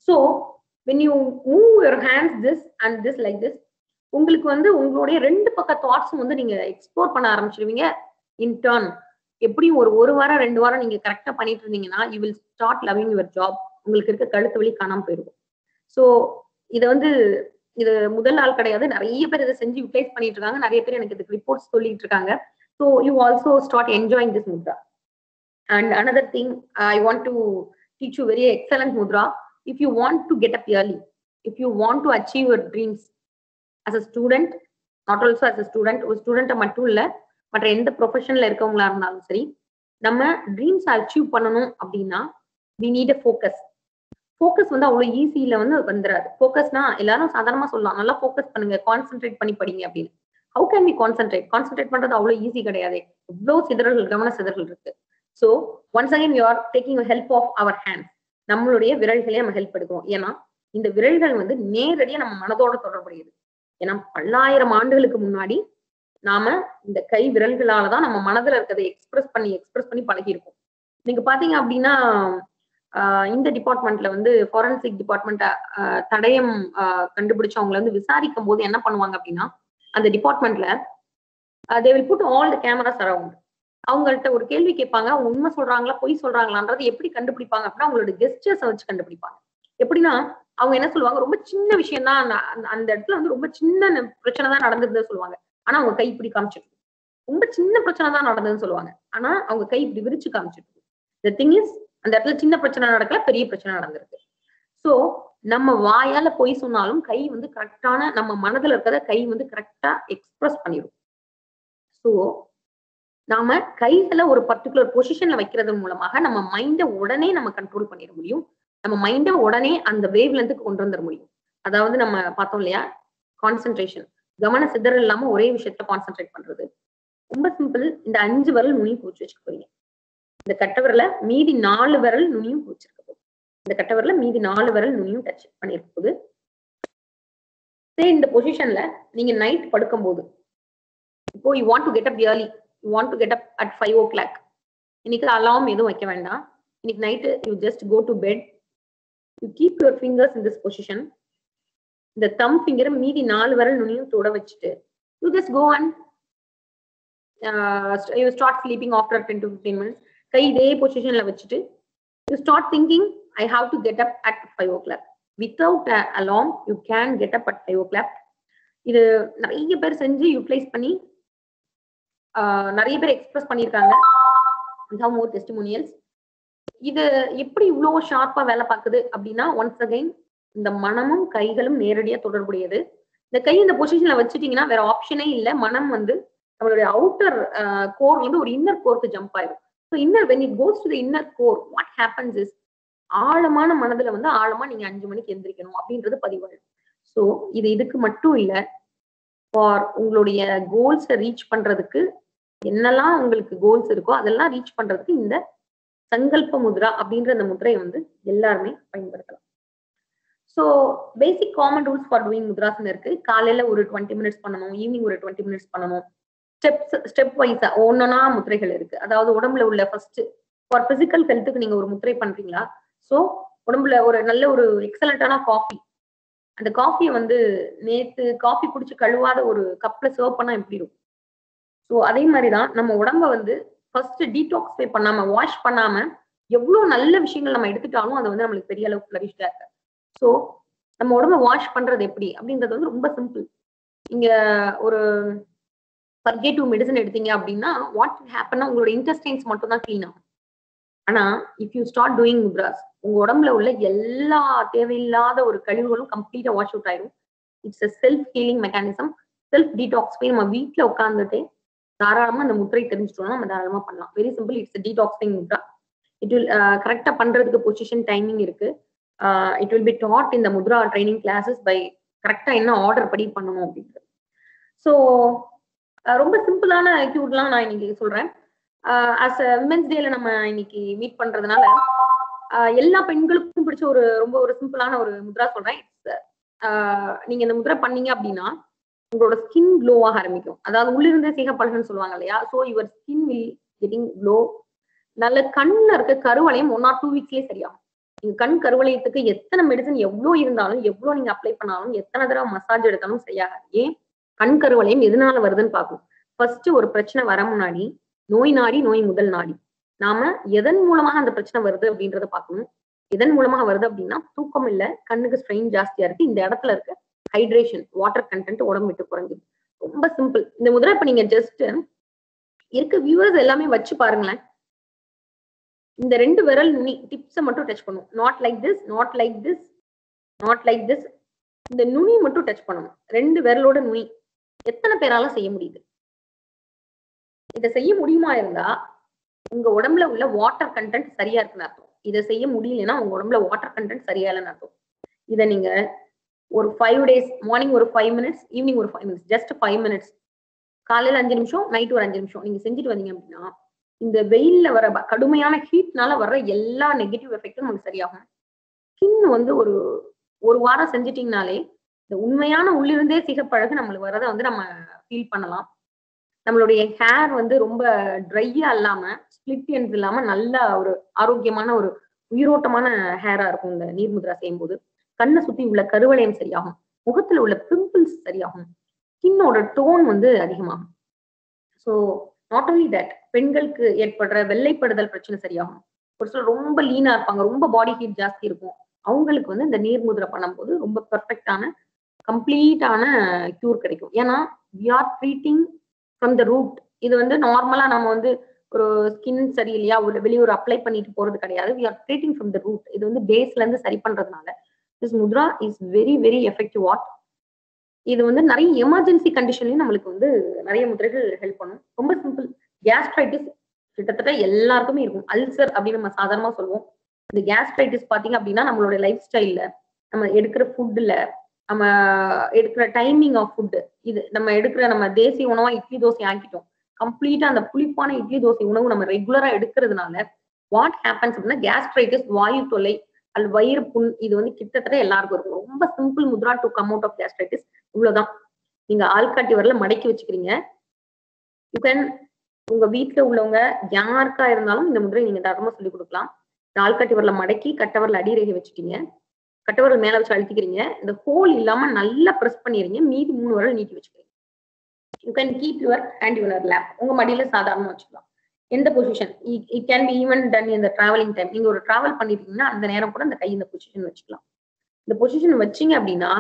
So when you move your hands this and this like this, உங்களுக்கு வந்து உங்களுடைய 2 பக்க தாட்ஸும் வந்து நீங்க எக்ஸ்ப்ளோர் பண்ண ஆரம்பிச்சிருவீங்க இன் டர்ன். எப்படியும் ஒரு வாரம் 2 வாரம் நீங்க கரெக்டா பண்ணிட்டு இருந்தீங்கன்னா you will start loving your job. உங்களுக்கு இருக்க கழுத்து வலி காணாம போயிருக்கும். ஸோ இது முதல் நாள் கிடையாது. நிறைய பேர் இதை செஞ்சு யூட்டிலைஸ் பண்ணிட்டு இருக்காங்க. நிறைய பேர் எனக்கு இதுக்கு ரிப்போர்ட்ஸ் சொல்லிட்டு இருக்காங்க. So you also start enjoying this Mudra. And another thing I want to teach you very excellent mudra. If you want to get up early, if you want to achieve your dreams as a student, not also as a student, ஒரு ஸ்டூடெண்ட்டை மட்டும் இல்லை, மற்ற எந்த ப்ரொஃபஷன்ல இருக்கவங்களா இருந்தாலும் சரி, நம்ம dreams achieve பண்ணணும் அப்படின்னா we need a focus. Focus வந்து அவ்வளோ ஈஸியில வந்து வந்துடாது. ஃபோக்கஸ்னா எல்லாரும் சாதாரணமா சொல்லலாம், நல்லா ஃபோக்கஸ் பண்ணுங்க, கான்சென்ட்ரேட் பண்ணி படிங்க அப்படின்னு. ஹவு கேன் வி கான்சென்ட்ரேட் பண்றது அவ்வளோ ஈஸி கிடையாது. எவ்வளோ சிதறல்கள், கவன சிதறல் இருக்கு. So once again you are taking help of our hands. நம்மளுடைய விரல்களே நம்ம ஹெல்ப் எடுக்கிறோம். ஏன்னா இந்த விரல்கள் வந்து நேரடியா நம்ம மனதோட தொடர்புடையது. ஏன்னா பல்லாயிரம் ஆண்டுகளுக்கு முன்னாடி நாம இந்த கை விரல்களாலதான் நம்ம மனதுல இருக்கிறதை எக்ஸ்பிரஸ் பண்ணி பழகிருக்கோம். நீங்க பாத்தீங்க அப்படின்னா இந்த டிபார்ட்மெண்ட்ல வந்து ஃபாரன்சிக் டிபார்ட்மெண்ட் தடயம் கண்டுபிடிச்சவங்களை வந்து விசாரிக்கும் போது என்ன பண்ணுவாங்க அப்படின்னா, அந்த டிபார்ட்மெண்ட்ல they will put all the cameras around. அவங்கள்ட்ட ஒரு கேள்வி கேட்பாங்க, அவங்க உண்மை சொல்றாங்களா பொய் சொல்றாங்களான்றது எப்படி கண்டுபிடிப்பாங்க அப்படின்னா அவங்களோட கெஸ்டர்ஸை வச்சு கண்டுபிடிப்பாங்க. எப்படின்னா அவங்க என்ன சொல்லுவாங்க, ரொம்ப சின்ன விஷயம் தான் அந்த இடத்துல வந்து ரொம்ப சின்ன பிரச்சனை தான் நடந்ததுன்னு சொல்லுவாங்க. ஆனா அவங்க கை இப்படி காமிச்சிட்டு ரொம்ப சின்ன பிரச்சனை தான் நடந்ததுன்னு சொல்லுவாங்க. ஆனா அவங்க கை இப்படி விரிச்சு காமிச்சிட்டு the thing is அந்த இடத்துல சின்ன பிரச்சனை நடக்கல, பெரிய பிரச்சனை நடந்திருக்கு. சோ நம்ம வாயால பொய் சொன்னாலும் கை வந்து கரெக்டான நம்ம மனதுல இருக்கிறத கை வந்து கரெக்டா எக்ஸ்பிரஸ் பண்ணிடும். சோ நாம கைகளை ஒரு பர்டிகுலர் பொசிஷன்ல வைக்கிறது மூலமாக நம்ம மைண்டை உடனே நம்ம கண்ட்ரோல் பண்ணிட முடியும். நம்ம மைண்டை உடனே அந்த வேவ் லென்த்துக்கு கொண்டு வந்துட முடியும். அதாவது நம்ம பார்த்தோம் இல்லையா, கான்சென்ட்ரேஷன், கவன சிதறல் இல்லாம ஒரே விஷயத்த கான்சென்ட்ரேட் பண்றது. ரொம்ப சிம்பிள். இந்த 5 விரல் நுனியும் பூச்சி வச்சுக்க போறீங்க. இந்த கட்ட விரல மீதி 4 விரல் நுனியும் பூச்சிருக்க போகுது. இந்த கட்ட விரல மீதி 4 விரல் நுனியும் டச் பண்ணிருக்க போகுது. இந்த பொசிஷன்ல நீங்க நைட் படுக்கும் போது, இப்போ you want to get up early, you want to get up at 5 o'clock. இன்னைக்கு அலார்ம் எதுவும் வைக்க வேண்டாம். இன்னைக்கு night you just go to bed. You keep your fingers in this position. இந்த thumb finger மீதி 4 விரல் நுனியும் தொட வச்சுட்டு you just go and you start sleeping after 10 to 15 minutes. கை இதே பொசிஷன்ல வச்சுட்டு you start thinking I have to get up at 5 o'clock. Without an alarm you can get up at 5 o'clock. இது நிறைய பேர் செஞ்சு யூட்டிலைஸ் பண்ணி நிறைய பேர் எக்ஸ்பிரஸ் பண்ணியிருக்காங்க. more testimonials. இது எப்படி இவ்வளவு ஷார்ப்பா வேலை பார்க்குது அப்படின்னா, ஒன்ஸ் அகைன் இந்த மனமும் கைகளும் நேரடியா தொடர்புடையது. இந்த கை இந்த பொசிஷன்ல வச்சுட்டீங்கன்னா வேற ஆப்ஷனே இல்லை. மனம் வந்து நம்மளுடைய அவுட்டர் கோர் வந்து ஒரு இன்னர் கோருக்கு ஜம்ப் ஆயிடும். So inner when it goes to the inner core, what happens is ஆழமான மனதுல வந்து ஆழமா நீங்க 5 மணிக்கு எந்திரிக்கணும் அப்படின்றது பதிவாயிடும். ஸோ இது இதுக்கு மட்டும் இல்லை, ஃபார் உங்களுடைய கோல்ஸை ரீச் பண்றதுக்கு என்னெல்லாம் உங்களுக்கு கோல்ஸ் இருக்கோ அதெல்லாம் ரீச் பண்றதுக்கு இந்த சங்கல்ப முத்ரா அப்படின்ற அந்த முத்திரையை வந்து எல்லாருமே பயன்படுத்தலாம். So basic common rules for doing முத்ராஸ்ன்னு இருக்கு. காலையில ஒரு 20 மினிட்ஸ் பண்ணணும், ஈவினிங் ஒரு 20 மினிட்ஸ் பண்ணணும். ஸ்டெப் வைஸா ஒன்னொன்னா முத்திரைகள் இருக்கு. அதாவது உடம்புல உள்ள ஃபர்ஸ்ட் ஃபார் பிசிக்கல் ஹெல்த்துக்கு நீங்க ஒரு முத்திரை பண்றீங்களா, ஸோ உடம்புல ஒரு நல்ல ஒரு எக்ஸலண்டான காஃபி, அந்த காஃபியை வந்து நேத்து காஃபி குடிச்சு கழுவாத ஒரு கப்ல சர்வ் பண்ணா எப்படி இருக்கும். ஸோ அதே மாதிரிதான் நம்ம உடம்ப வந்து ஃபர்ஸ்ட் டீடாக்ஸிஃபை பண்ணாம வாஷ் பண்ணாம எவ்வளவு நல்ல விஷயங்கள் நம்ம எடுத்துட்டாலும் அது வந்து நம்மளுக்கு பெரிய அளவுக்கு ஃபிளரிஷ்டா இருக்கு. ஸோ நம்ம உடம்ப வாஷ் பண்றது எப்படி அப்படின்றது வந்து ரொம்ப சிம்பிள். இங்க ஒரு பர்கேட்டிவ் மெடிசன் எடுத்தீங்க அப்படின்னா வாட் ஹேப்பன்னா உங்களோட இன்டெஸ்டைன்ஸ் மட்டும் தான் கிளீன் ஆகும். ஆனா if you start doing mudras உங்க உடம்புல உள்ள எல்லா தேவையில்லாத ஒரு கழிவுகளும் கம்ப்ளீட்டா வாஷ் அவுட் ஆயிடும். It's a self healing mechanism. Self detoxify நம்ம வீட்டுல உட்காந்துட்டே தாராளமா அந்த முத்திரை தெரிஞ்சுட்டோம்னா நம்ம தாராளமா பண்ணலாம். Very simple. It's detoxing mudra. It will கரெக்டா பண்றதுக்கு பொசிஷன் டைமிங் இருக்கு. இட் வில் பி டாட் இந்த முத்ரா ட்ரைனிங் கிளாஸஸ் பை கரெக்டா என்ன ஆர்டர் படி பண்ணணும் அப்படின்றது. ஸோ ரொம்ப சிம்பிளான ஆக்டிவிட்டிலாம் நான் இன்னைக்கு சொல்றேன். ஆஸ் அ விமென்ஸ் டேல நம்ம இன்னைக்கு மீட் பண்றதுனால எல்லா பெண்களுக்கும் பிடிச்ச ஒரு ரொம்ப ஒரு சிம்பிளான ஒரு முத்ரா சொல்றேன். நீங்க இந்த முத்ரா பண்ணீங்க அப்படின்னா உங்களோட ஸ்கின் க்ளோவாக ஆரம்பிக்கும். அதாவது உள்ளிருந்தே சிகப்பழகுன்னு சொல்லுவாங்க இல்லையா. So your skin will getting glow. நல்ல கண்ணுல இருக்க கருவளையம் 1 or 2 வீக்ஸ்லயே சரியாகும். நீங்க கண் கருவளையத்துக்கு எத்தனை மெடிசன் எவ்வளோ இருந்தாலும் எவ்வளோ நீங்க அப்ளை பண்ணாலும் எத்தனை தடவை மசாஜ் எடுத்தாலும் சரியாகாது. ஏன்? கண் கருவளையம் எதனால வருதுன்னு பார்க்கணும். ஃபர்ஸ்ட் ஒரு பிரச்சனை வர முன்னாடி நோய் நாடி, நோய் முதல் நாடி. நாம எதன் மூலமாக அந்த பிரச்சனை வருது அப்படின்றத பார்க்கணும். எதன் மூலமாக வருது அப்படின்னா தூக்கம் இல்லை, கண்ணுக்கு ஸ்ட்ரெயின் ஜாஸ்தியா இருக்கு, இந்த இடத்துல இருக்க ஹைட்ரேஷன் வாட்டர் கண்டென்ட் உடம்பு விட்டு குறைஞ்சிது. ரொம்ப சிம்பிள். இந்த முதிரை இப்ப நீங்க ஜஸ்ட் இருக்க வியூவர்ஸ் எல்லாமே வச்சு பாருங்களேன். இந்த 2 விரல் நுனி டிப்ஸை மட்டும் டச் பண்ணும். Not like this, not like this, not like this. இந்த நுனி மட்டும் டச் பண்ணணும். 2 விரலோட நுனி. எத்தனை பேரால செய்ய முடியுது? இதை செய்ய முடியுமா இருந்தா உங்க உடம்புல உள்ள வாட்டர் கண்டென்ட் சரியா இருக்குன்னு அர்த்தம். இதை செய்ய முடியலன்னா உங்க உடம்புல வாட்டர் கண்டென்ட் சரியா இல்லைன்னு அர்த்தம். இதை நீங்க ஒரு 5 days, மார்னிங் ஒரு 5 minutes, ஈவினிங் ஒரு 5 minutes, ஜஸ்ட் 5 minutes, காலையில 5 நிமிஷம், நைட் ஒரு 5 நிமிஷம் நீங்க செஞ்சுட்டு வந்தீங்க அப்படின்னா இந்த வெயில்ல வர கடுமையான ஹீட்னால வர்ற எல்லா நெகட்டிவ் எஃபெக்டும் நமக்கு சரியாகும். ஸ்கின் வந்து ஒரு வாரம் செஞ்சிட்டீங்கனாலே இந்த உண்மையான உள்ளிருந்தே சிகப்பழகு நம்மளுக்கு வரதை வந்து நம்ம ஃபீல் பண்ணலாம். நம்மளுடைய ஹேர் வந்து ரொம்ப ட்ரையா இல்லாம ஸ்பிளிட் எண்ட்ஸ் இல்லாம நல்ல ஒரு ஆரோக்கியமான ஒரு உயிரோட்டமான ஹேரா இருக்கும் இந்த நீர்முத்ரா செய்யும் போது. கண்ணை சுத்தி உள்ள கருவளையம் சரியாகும், முகத்துல உள்ள பிம்பிள்ஸ் சரியாகும், ஸ்கின்னோட டோன் வந்து அதிகமாகும். ஸோ நாட் ஓன்லி தட், பெண்களுக்கு ஏற்படுற வெள்ளைப்படுதல் பிரச்சனை சரியாகும். ஒரு சிலர் ரொம்ப லீனா இருப்பாங்க, ரொம்ப பாடி ஹீட் ஜாஸ்தி இருக்கும், அவங்களுக்கு வந்து இந்த நீர்முதிரை பண்ணும்போது ரொம்ப பெர்ஃபெக்டான கம்ப்ளீட்டான கியூர் கிடைக்கும். ஏன்னா we are treating from the root. இது வந்து நார்மலா நம்ம வந்து ஒரு ஸ்கின் சரியில்லையா ஒரு வெளியூர் அப்ளை பண்ணிட்டு போறது கிடையாது. We are treating from the root. இது வந்து பேஸ்ல இருந்து சரி பண்றதுனால this mudra is very very effective. What இது வந்து நிறைய எமர்ஜென்சி கண்டிஷன்லயும் நம்மளுக்கு வந்து நிறைய முத்திரைகள் ஹெல்ப் பண்ணும். ரொம்ப சிம்பிள். கேஸ்ட்ரைட்டிஸ் கிட்டத்தட்ட எல்லாருக்குமே இருக்கும். அல்சர் அப்படின்னு நம்ம சாதாரணமா சொல்லுவோம். இந்த கேஸ்ட்ரைட்டிஸ் பாத்தீங்க அப்படின்னா நம்மளோட லைஃப் ஸ்டைல்ல, நம்ம எடுக்கிற ஃபுட்ல, நம்ம எடுக்கிற டைமிங் ஆஃப் ஃபுட், இது நம்ம எடுக்கிற நம்ம தேசிய உணவா இட்லி தோசை ஆக்கிட்டோம். கம்ப்ளீட்டா அந்த புளிப்பான இட்லி தோசை உணவு நம்ம ரெகுலரா எடுக்கிறதுனால வாட் ஹேப்பன்ஸ் அப்படின்னா கேஸ்ட்ரைட்டிஸ், வாயு தொல்லை, அது வயிறு புண், இது வந்து கிட்டத்தட்ட எல்லாருக்கும் இருக்கும். ரொம்ப simple mudra to come out of gastritis. இவ்வளவுதான். நீங்க ஆள்காட்டி வரல மடக்கி வச்சுக்கிறீங்க. யூ கேன் உங்க வீட்டுல உள்ளவங்க யாருக்கா இருந்தாலும் இந்த முதிரை நீங்க தாராளமா சொல்லி கொடுக்கலாம். ஆள்காட்டி வரல மடக்கி கட்டவரல அடிரேகை வச்சுட்டீங்க, கட்டவரல் மேல வச்சு அழுத்திக்கிறீங்க, இந்த ஹோல் இல்லாம நல்லா பிரஸ் பண்ணிடுறீங்க, மீதி 3 விரல் நீட்டி வச்சுக்கிறீங்க. You can keep your hand your lap. உங்க மடியில சாதாரணமா வச்சுக்கலாம். எந்த position it can be even done இந்த டிராவலிங் டைம். நீங்க ஒரு டிராவல் பண்ணிட்டீங்கன்னா அந்த நேரம் கூட அந்த கை இந்த பொசிஷன் வச்சுக்கலாம். இந்த பொசிஷன் வச்சீங்க அப்படின்னா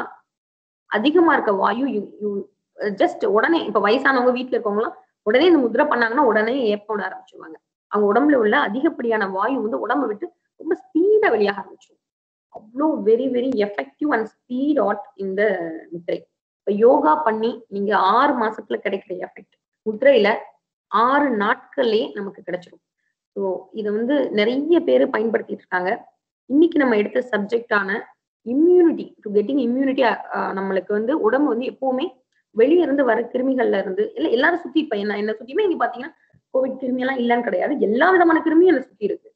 அதிகமா இருக்க வாயு ஜஸ்ட் உடனே, இப்ப வயசானவங்க வீட்டுல இருக்கவங்களாம் உடனே இந்த முத்ரை பண்ணாங்கன்னா உடனே ஏற்பட ஆரம்பிச்சிருவாங்க. அவங்க உடம்புல உள்ள அதிகப்படியான வாயு வந்து உடம்பு விட்டு ரொம்ப ஸ்பீடா வெளியாக ஆரம்பிச்சிடும். அவ்வளோ very very effective and speed at இந்த முத்திரை. இப்ப யோகா பண்ணி நீங்க 6 மாசத்துல கிடைக்கிற எஃபெக்ட் முத்திரையில 6 நாட்கள்லயே நமக்கு கிடைச்சிடும். ஸோ இதை வந்து நிறைய பேர் பயன்படுத்திட்டு இருக்காங்க. இன்னைக்கு நம்ம எடுத்த சப்ஜெக்டான இம்யூனிட்டி டு கெட்டிங் இம்யூனிட்டி, நம்மளுக்கு வந்து உடம்பு வந்து எப்பவுமே வெளியே இருந்து வர கிருமிகள்ல இருந்து எல்லாரும் சுத்தி, இப்ப என்ன சுத்தியுமே நீங்க பாத்தீங்கன்னா கோவிட் கிருமி எல்லாம் இல்லைன்னு கிடையாது, எல்லா விதமான கிருமியும் என்ன சுத்தி இருக்கு.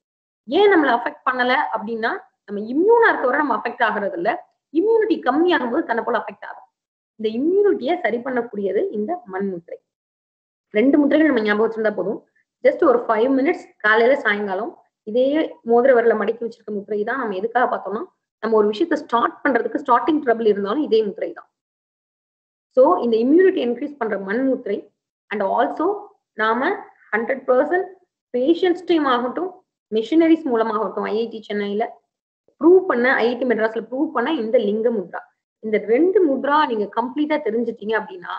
ஏன் நம்மளை அஃபெக்ட் பண்ணல அப்படின்னா நம்ம இம்யூனா இருக்கவரை நம்ம அஃபெக்ட் ஆகிறது இல்ல, இம்யூனிட்டி கம்மியாகும் போது தன்னை போல அஃபெக்ட் ஆகும். இந்த இம்யூனிட்டியை சரி பண்ணக்கூடியது இந்த மண் முத்திரை. 2 முத்திரைகள் நம்ம ஞாபகம் வச்சிருந்தா போதும். ஜஸ்ட் ஒரு 5 மினிட்ஸ் காலையில சாயங்காலம் இதே மோதிர விரல மடக்கி வச்சிருக்க முத்திரை தான் நம்ம எதுக்காக பார்த்தோம்னா, நம்ம ஒரு விஷயத்த ஸ்டார்ட் பண்றதுக்கு ஸ்டார்டிங் ட்ரபிள் இருந்தாலும் இதே முத்திரை தான். ஸோ இந்த இம்யூனிட்டி இன்க்ரீஸ் பண்ற மண் முத்திரை. அண்ட் ஆல்சோ நாம 100% பேஷண்ட்ஸ் டீம் ஆகட்டும், மிஷினரிஸ் மூலமாகட்டும், ஐஐடி சென்னையில ப்ரூவ் பண்ண, ஐஐடி மெட்ராஸ்ல ப்ரூவ் பண்ண இந்த லிங்க முத்ரா, இந்த 2 முத்ரா நீங்க கம்ப்ளீட்டா தெரிஞ்சுட்டீங்க அப்படின்னா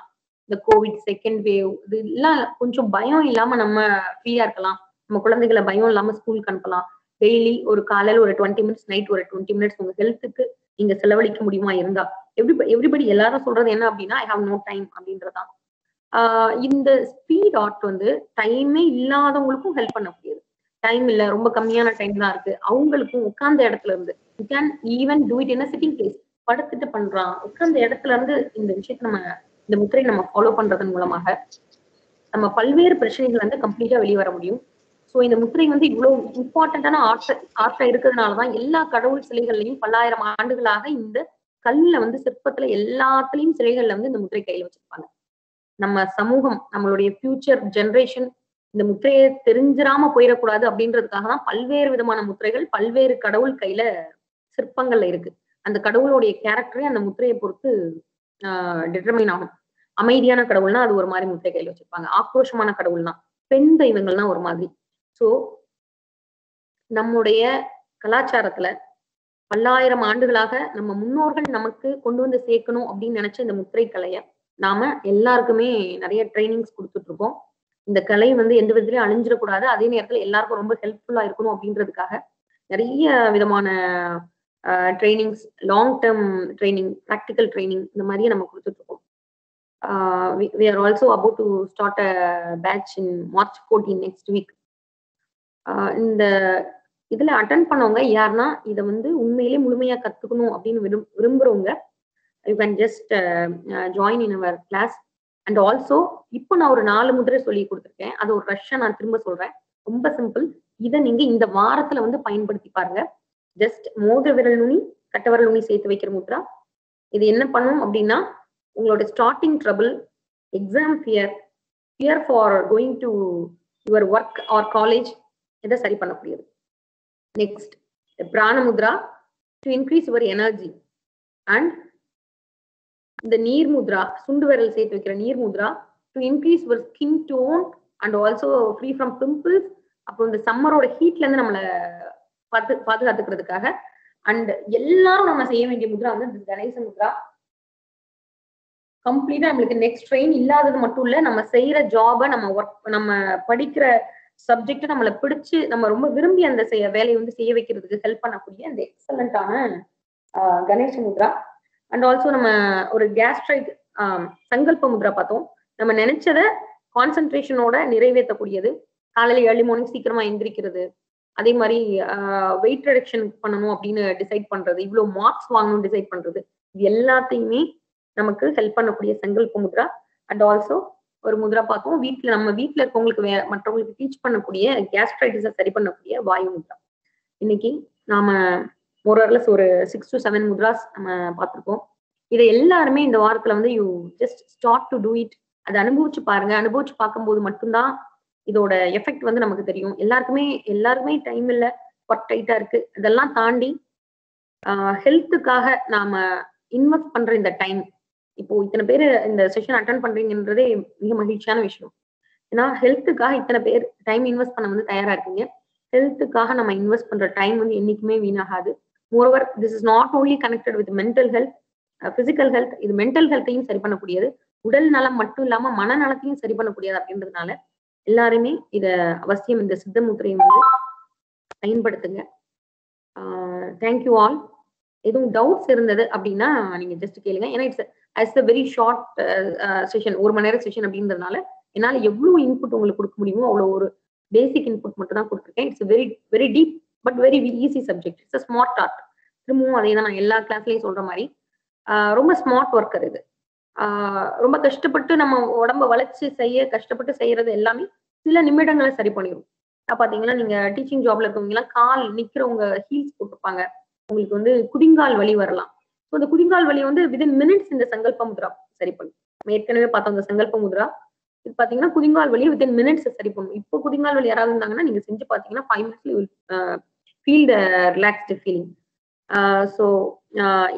இந்த கோவிட் செகண்ட் வேவ் இது எல்லாம் கொஞ்சம் பயம் இல்லாம நம்ம ஃப்ரீயா இருக்கலாம். நம்ம குழந்தைகளை பயம் இல்லாம ஸ்கூலுக்கு அனுப்பலாம். டெய்லி ஒரு காலையில ஒரு 20 மினிட்ஸ், நைட் ஒரு 20 மினிட்ஸ் உங்க ஹெல்த்துக்கு நீங்க செலவழிக்க முடியுமா இருந்தா, எவ்ரிபடி எல்லாரும் சொல்றது என்ன அப்படின்னா ஐ ஹாவ் நோ டைம் அப்படின்றதான். இந்த ஸ்பீட் ஆர்ட் வந்து டைமே இல்லாதவங்களுக்கும் ஹெல்ப் பண்ணக்கூடியது. டைம் இல்ல, ரொம்ப கம்மியான டைம் தான் இருக்கு, அவங்களுக்கும் உட்கார்ந்த இடத்துல இருந்து you can even do it in a sitting place. படுத்துட்டு பண்றான், உட்கார்ந்த இடத்துல இருந்து இந்த விஷயத்த நம்ம இந்த முத்திரை நம்ம ஃபாலோ பண்றதன் மூலமாக நம்ம பல்வேறு பிரச்சனைகள் வந்து கம்ப்ளீட்டா வெளியே வர முடியும். ஸோ இந்த முத்திரை வந்து இவ்வளவு இம்பார்ட்டன்டான ஆர்ட்டா இருக்கிறதுனாலதான் எல்லா கடவுள் சிலைகள்லையும் 1000 ஆண்டுகளாக இந்த கல்ல வந்து சிற்பத்துல எல்லாத்துலயும் சிலைகள்ல வந்து இந்த முத்திரை கையில வச்சிருப்பாங்க. நம்ம சமூகம், நம்மளுடைய ஃபியூச்சர் ஜெனரேஷன் இந்த முத்திரையை தெரிஞ்சிராம போயிடக்கூடாது அப்படின்றதுக்காக தான் பல்வேறு விதமான முத்திரைகள் பல்வேறு கடவுள் கையில சிற்பங்கள்ல இருக்கு. அந்த கடவுளுடைய கேரக்டரே அந்த முத்திரையை பொறுத்து டிட்டர்மைன் ஆகும். அமைதியான கடவுள்னா அது ஒரு மாதிரி முத்திரை கையில வச்சிருப்பாங்க, ஆக்ரோஷமான கடவுள்னா பெண் தெய்வங்கள்னா ஒரு மாதிரி. ஸோ நம்முடைய கலாச்சாரத்துல 1000 ஆண்டுகளாக நம்ம முன்னோர்கள் நமக்கு கொண்டு வந்து சேர்க்கணும் அப்படின்னு நினைச்ச இந்த முத்திரை கலையை நாம எல்லாருக்குமே நிறைய ட்ரைனிங்ஸ் கொடுத்துட்டு இருக்கோம். இந்த கலை வந்து எந்த விதத்திலயும் அழிஞ்சிடக்கூடாது, அதே நேரத்துல எல்லாருக்கும் ரொம்ப ஹெல்ப்ஃபுல்லா இருக்கணும் அப்படின்றதுக்காக நிறைய விதமான trainings, long term training, practical training இந்த மாதிரியே நம்ம கொடுத்துட்டு இருக்கோம். We are also about to start a batch in March 14 next week. இந்த இதுல அட்டென்ட் பண்ணவங்க யாருன்னா இதை வந்து உண்மையிலே முழுமையா கத்துக்கணும் அப்படின்னு விரும்புறவங்க you can just join in our class. And also இப்போ நான் ஒரு 4 முத்திரை சொல்லி கொடுத்துருக்கேன், அது ஒரு ரஷ்யா நான் திரும்ப சொல்றேன். ரொம்ப சிம்பிள். இதை நீங்க இந்த வாரத்துல வந்து பயன்படுத்தி பாருங்க. ஜஸ்ட் மோதிர விரல் நுனி கட்டவரல் நுனி சேர்த்து வைக்கிற முத்ரா. இது என்ன பண்ணும் அப்படின்னா உங்களோட starting trouble, exam fear for going to your work or college, இதை சரி பண்ணக்கூடியது. Next prana mudra to increase your energy. And இந்த நீர் முத்ரா, சுண்டு விரல் சேர்த்து வைக்கிற நீர் முத்ரா to increase your skin tone and also free from pimples. அப்போ இந்த சம்மரோட ஹீட்ல இருந்து நம்மளை பாதுகாத்துக்கிறதுக்காக. அண்ட் எல்லாரும் நம்ம செய்ய வேண்டிய முத்ரா வந்து கணேச முத்ரா. கம்ப்ளீட்டா நம்மளுக்கு நெக்ஸ்ட் ட்ரெயின் இல்லாதது மட்டும் இல்ல, நம்ம செய்யற ஜாபை, நம்ம ஒர்க், நம்ம படிக்கிற சப்ஜெக்ட் நம்மளை பிடிச்சு நம்ம ரொம்ப விரும்பி அந்த வேலையை வந்து செய்ய வைக்கிறதுக்கு ஹெல்ப் பண்ணக்கூடிய அந்த எக்ஸலண்டான கணேச முத்ரா. அண்ட் ஆல்சோ நம்ம ஒரு கேஸ்ட்ரைட் சங்கல்ப முத்ரா பார்த்தோம். நம்ம நினைச்சதை கான்சென்ட்ரேஷனோட நிறைவேற்றக்கூடியது. காலையில ஏர்லி மார்னிங் சீக்கிரமா எந்திரிக்கிறது, அதே மாதிரி வெயிட் ரிடக்ஷன் பண்ணணும் அப்படின்னு டிசைட் பண்றது, இவ்வளவு மார்க்ஸ் வாங்கணும்னு டிசைட் பண்றது, இது எல்லாத்தையுமே நமக்கு ஹெல்ப் பண்ணக்கூடிய சங்கல்ப முத்ரா. அண்ட் ஆல்சோ ஒரு முத்ரா பார்த்தோம், நம்ம வீட்டுல இருக்கவங்களுக்கு மற்றவங்களுக்கு டீச் பண்ணக்கூடிய கேஸ்ட்ரைட்டிஸை சரி பண்ணக்கூடிய வாயு முத்ரா. இன்னைக்கு நாம மோரர்லெஸ் ஒரு 6 to 7 முத்ராஸ் நம்ம பார்த்துருக்கோம். இதை எல்லாருமே இந்த வாரத்துல வந்து you just start to do it. அதை அனுபவிச்சு பாருங்க. அனுபவிச்சு பார்க்கும்போது மட்டும்தான் இதோட எஃபெக்ட் வந்து நமக்கு தெரியும். எல்லாருக்குமே டைம் இல்லை, ஒர்க் டைட்டா இருக்கு. இதெல்லாம் தாண்டி ஹெல்த்துக்காக நாம இன்வெஸ்ட் பண்ற இந்த டைம், இப்போ இத்தனை பேர் இந்த செஷன் அட்டன் பண்றீங்கன்றதே மிக மகிழ்ச்சியான விஷயம். ஏன்னா ஹெல்த்துக்காக இத்தனை பேர் டைம் இன்வெஸ்ட் பண்ண வந்து தயாரா இருக்கீங்க. ஹெல்த்துக்காக நம்ம இன்வெஸ்ட் பண்ற டைம் வந்து என்னைக்குமே வீணாகாது. Moreover this is not only connected with mental health, physical health. இது மென்டல் ஹெல்த்தையும் சரி பண்ணக்கூடியது, உடல் நலம் மட்டும் இல்லாம மனநலத்தையும் சரி பண்ணக்கூடியது. அப்படின்றதுனால எல்லாருமே இத அவசியம் இந்த சித்த முத்திரையை வந்து பயன்படுத்துங்க. Thank you all. எதுவும் டவுட்ஸ் இருந்தது அப்படின்னா நீங்க ஜஸ்ட் கேளுங்க. ஏன்னா இட்ஸ் வெரி ஷார்ட் செஷன், 1 மணி நேரம் செஷன் அப்படின்றதுனால என்னால எவ்வளவு இன்புட் உங்களுக்கு கொடுக்க முடியுமோ அவ்வளவு ஒரு பேசிக் இன்புட் மட்டும் தான் கொடுத்துருக்கேன். It's very very deep but very easy subject. It's smart art. திரும்பவும் அதே தான் நான் எல்லா கிளாஸ்லயும் சொல்ற மாதிரி ரொம்ப ஸ்மார்ட் ஒர்க்கர் இது. ரொம்ப கஷ்டப்பட்டு நம்ம உடம்ப வளைச்சு கஷ்டப்பட்டு செய்யறது எல்லாமே சில நிமிடங்களை சரி பண்ணிடும். பாத்தீங்கன்னா நீங்க டீச்சிங் ஜாப்ல இருக்கவங்க எல்லாம் கால் நிக்கிறவங்க ஹீல்ஸ் போட்டிருப்பாங்க, உங்களுக்கு வந்து குதிங்கால் வலி வரலாம். ஸோ அந்த குதிங்கால் வலி வந்து வித்தின் மினிட்ஸ் இந்த சங்கல்ப முத்ரா சரி பண்ணும். நம்ம ஏற்கனவே பார்த்தோம் அந்த சங்கல்ப முத்ரா. இது பாத்தீங்கன்னா குதிங்கால் வலி வித்தின் மினிட்ஸ் சரி பண்ணும். இப்போ குதிங்கால் வலி யாராவது இருந்தாங்கன்னா நீங்க செஞ்சு பாத்தீங்கன்னா 5 minutes feel the relaxed feeling. So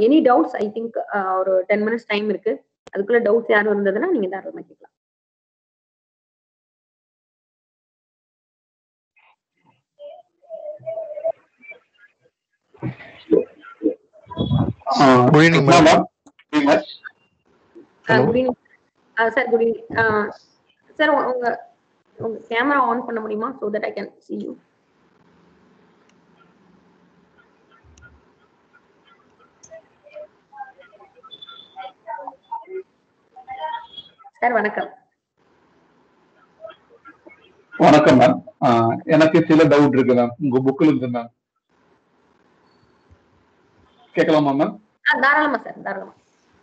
any doubts, I think ஒரு 10 minutes டைம் இருக்கு. அதுக்குள்ள டவுட்ஸ் யாரும் இருந்ததுன்னா நீங்க தாராளமா கேட்கலாம். Good evening madam. Good evening sir. Good evening sir. உங்க கேமரா ஆன் பண்ண முடியுமா? so that I can see you. Sir வணக்கம். வணக்கம் மேம். எனக்கு சில டவுட் இருக்கு மேம். உங்க புக்ல இருந்து மேம் கேட்கலாமா மேம்? தாராளமா சார், தாராளமா.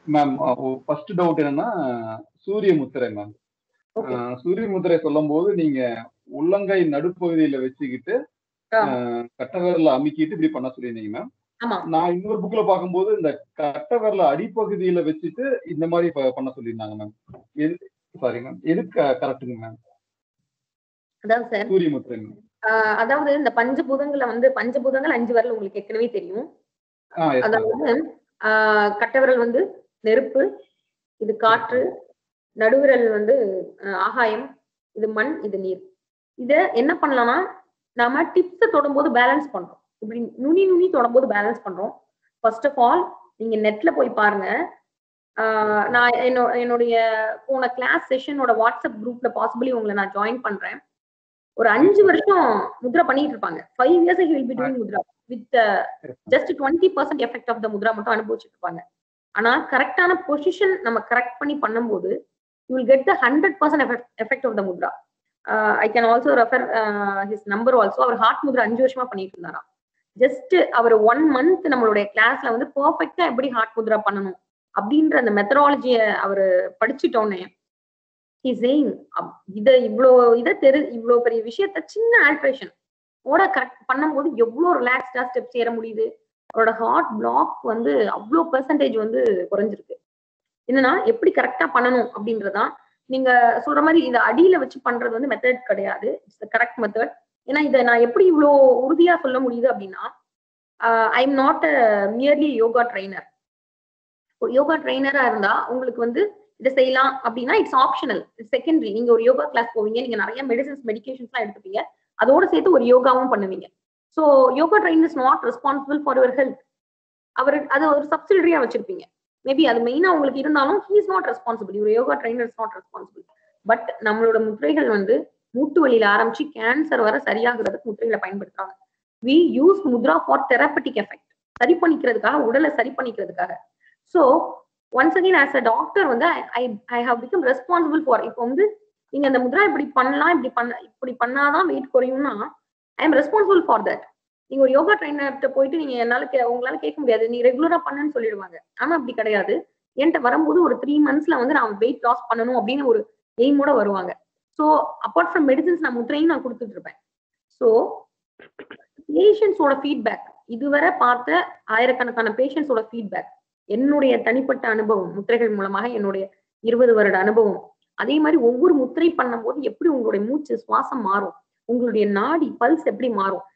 மேம் ஃபர்ஸ்ட் டவுட் என்னன்னா சூரிய முத்திரை மேம். சூரிய முத்திரை சொல்லும் போது நீங்க உள்ளங்கை நடுப்பகுதியில வச்சுக்கிட்டு கட்டவிரல அமுக்கிட்டு இப்படி பண்ண சொல்லியிருந்தீங்க மேம். நான் இன்னொரு புக்ல பார்க்கும்போது இந்த கட்டவிரல அடிப்பகுதியில வச்சுட்டு இந்த மாதிரி பண்ண சொல்லியிருந்தாங்க மேம். சாரி மேம், எது கரெக்டுங்க மேம்? அதாவது சார் சூரிய முத்திரை, அதாவது இந்த பஞ்சபூதங்கள் 5 விரல் உங்களுக்கு ஏற்கனவே தெரியும். அதாவது கட்டவிரல் வந்து நெருப்பு, இது காற்று, நடுவிரல் வந்து ஆகாயம், இது மண், இது நீர். இத என்ன பண்ணலாம்னா நாம டிப்ஸ் தொடும்போது பேலன்ஸ் பண்றோம். இப்படி நுனி தொடும்போது பேலன்ஸ் பண்றோம். ஃபர்ஸ்ட் ஆஃப் ஆல் நீங்க நெட்ல போய் பாருங்க. நான் என்னுடைய போன கிளாஸ் செஷனோட வாட்ஸ்அப் குரூப்ல பாசிபிளி உங்களை நான் ஜாயின் பண்றேன். ஒரு 5 வருஷம் முத்ரா பண்ணிட்டு இருப்பாங்க. 5 years he will be doing mudra with just 20% effect of the mudra மட்டும் அனுபவிச்சுட்டு இருப்பாங்க. ஆனா கரெக்டான பொசிஷன் நம்ம கரெக்ட் பண்ணி பண்ணும்போது you will get the 100% effect of the mudra. I can also refer his number also. Our heart Mudra 5 வருஷமா பண்ணிட்டு இருந்தாராம். ஜஸ்ட் அவர் 1 month நம்மளுடைய கிளாஸ்ல வந்து பெர்ஃபெக்ட்டா எப்படி ஹார்ட் முத்ரா பண்ணணும் அப்படின்ற அந்த மெத்தடாலஜியை அவரு படிச்சுட்டோன்னே இவ்வளோ பெரிய விஷயத்த சின்ன ஆல்ட்ரேஷன் ஓட கரெக்ட் பண்ணும்போது எவ்வளவு ரிலாக்ஸ்டா ஸ்டெப்ஸ் ஏற முடியுது. அவரோட ஹார்ட் பிளாக் வந்து அவ்வளோ பெர்சன்டேஜ் வந்து குறைஞ்சிருக்கு. என்னன்னா எப்படி கரெக்டா பண்ணணும் அப்படின்றதான். நீங்க சொல்ற மாதிரி இதை அடியில வச்சு பண்றது வந்து மெத்தட் கிடையாது. It's correct method. ஏன்னா இதை நான் எப்படி இவ்வளோ உறுதியா சொல்ல முடியுது அப்படின்னா, I am not a merely yoga trainer. Yoga ட்ரைனரா இருந்தா உங்களுக்கு வந்து இதை செய்யலாம் அப்படின்னா இட்ஸ் ஆப்ஷனல், செகண்டரி. நீங்க ஒரு யோகா கிளாஸ் போவீங்க, நீங்க நிறைய மெடிகேஷன்ஸ் எல்லாம் எடுத்துப்பீங்க, அதோட சேர்த்து ஒரு யோகாவும் பண்ணுவீங்க. So yoga trainer is not responsible for your health. அவர் அது ஒரு சப்சிடரியா வச்சிருப்பீங்க. மேபி அது மெயினா உங்களுக்கு இருந்தாலும் ஹி இஸ் நாட் ரெஸ்பான்சிபிள். ஒரு yoga trainer is not responsible. But நம்மளோட முத்திரைகள் வந்து மூட்டு வலியில ஆரம்பிச்சு கேன்சர் வர சரியாகிறதுக்கு முத்திரைகளை பயன்படுத்துறாங்க. We use mudra for therapeutic effect, சரி பண்ணிக்கிறதுக்காக, உடலை சரி பண்ணிக்கிறதுக்காக. So once again as a doctor வந்து I have become responsible for. இப்போ வந்து நீங்க அந்த முத்ரா இப்படி பண்ணலாம், இப்படி பண்ணாதான் வெயிட் குறையும்னா I am responsible for that. நீங்க ஒரு யோகா ட்ரைனர்கிட்ட போயிட்டு நீங்க உங்களால கேட்க முடியாது, நீ ரெகுலரா பண்ணுன்னு சொல்லிடுவாங்க. ஆனா அப்படி கிடையாது. என்கிட்ட வரும்போது ஒரு 3 monthsல வந்து நான் வெயிட் லாஸ் பண்ணணும் அப்படின்னு ஒரு எய்மோட வருவாங்க. ஸோ அப்பார்ட் ஃப்ரம் மெடிசின்ஸ் நான் முத்திரையும் நான் கொடுத்துட்டு இருப்பேன். ஸோ பேஷண்ட்ஸோட ஃபீட்பேக், இதுவரை பார்த்த ஆயிரக்கணக்கான பேஷண்ட்ஸோட ஃபீட்பேக், என்னுடைய தனிப்பட்ட அனுபவம், முத்திரைகள் மூலமாக என்னுடைய 20 வருட அனுபவம். அதே மாதிரி ஒவ்வொரு முத்திரை பண்ணும்போது எப்படி உங்களுடைய மூச்சு சுவாசம் மாறும், உங்களுடைய நாடி பல்ஸ் எப்படி மாறும்.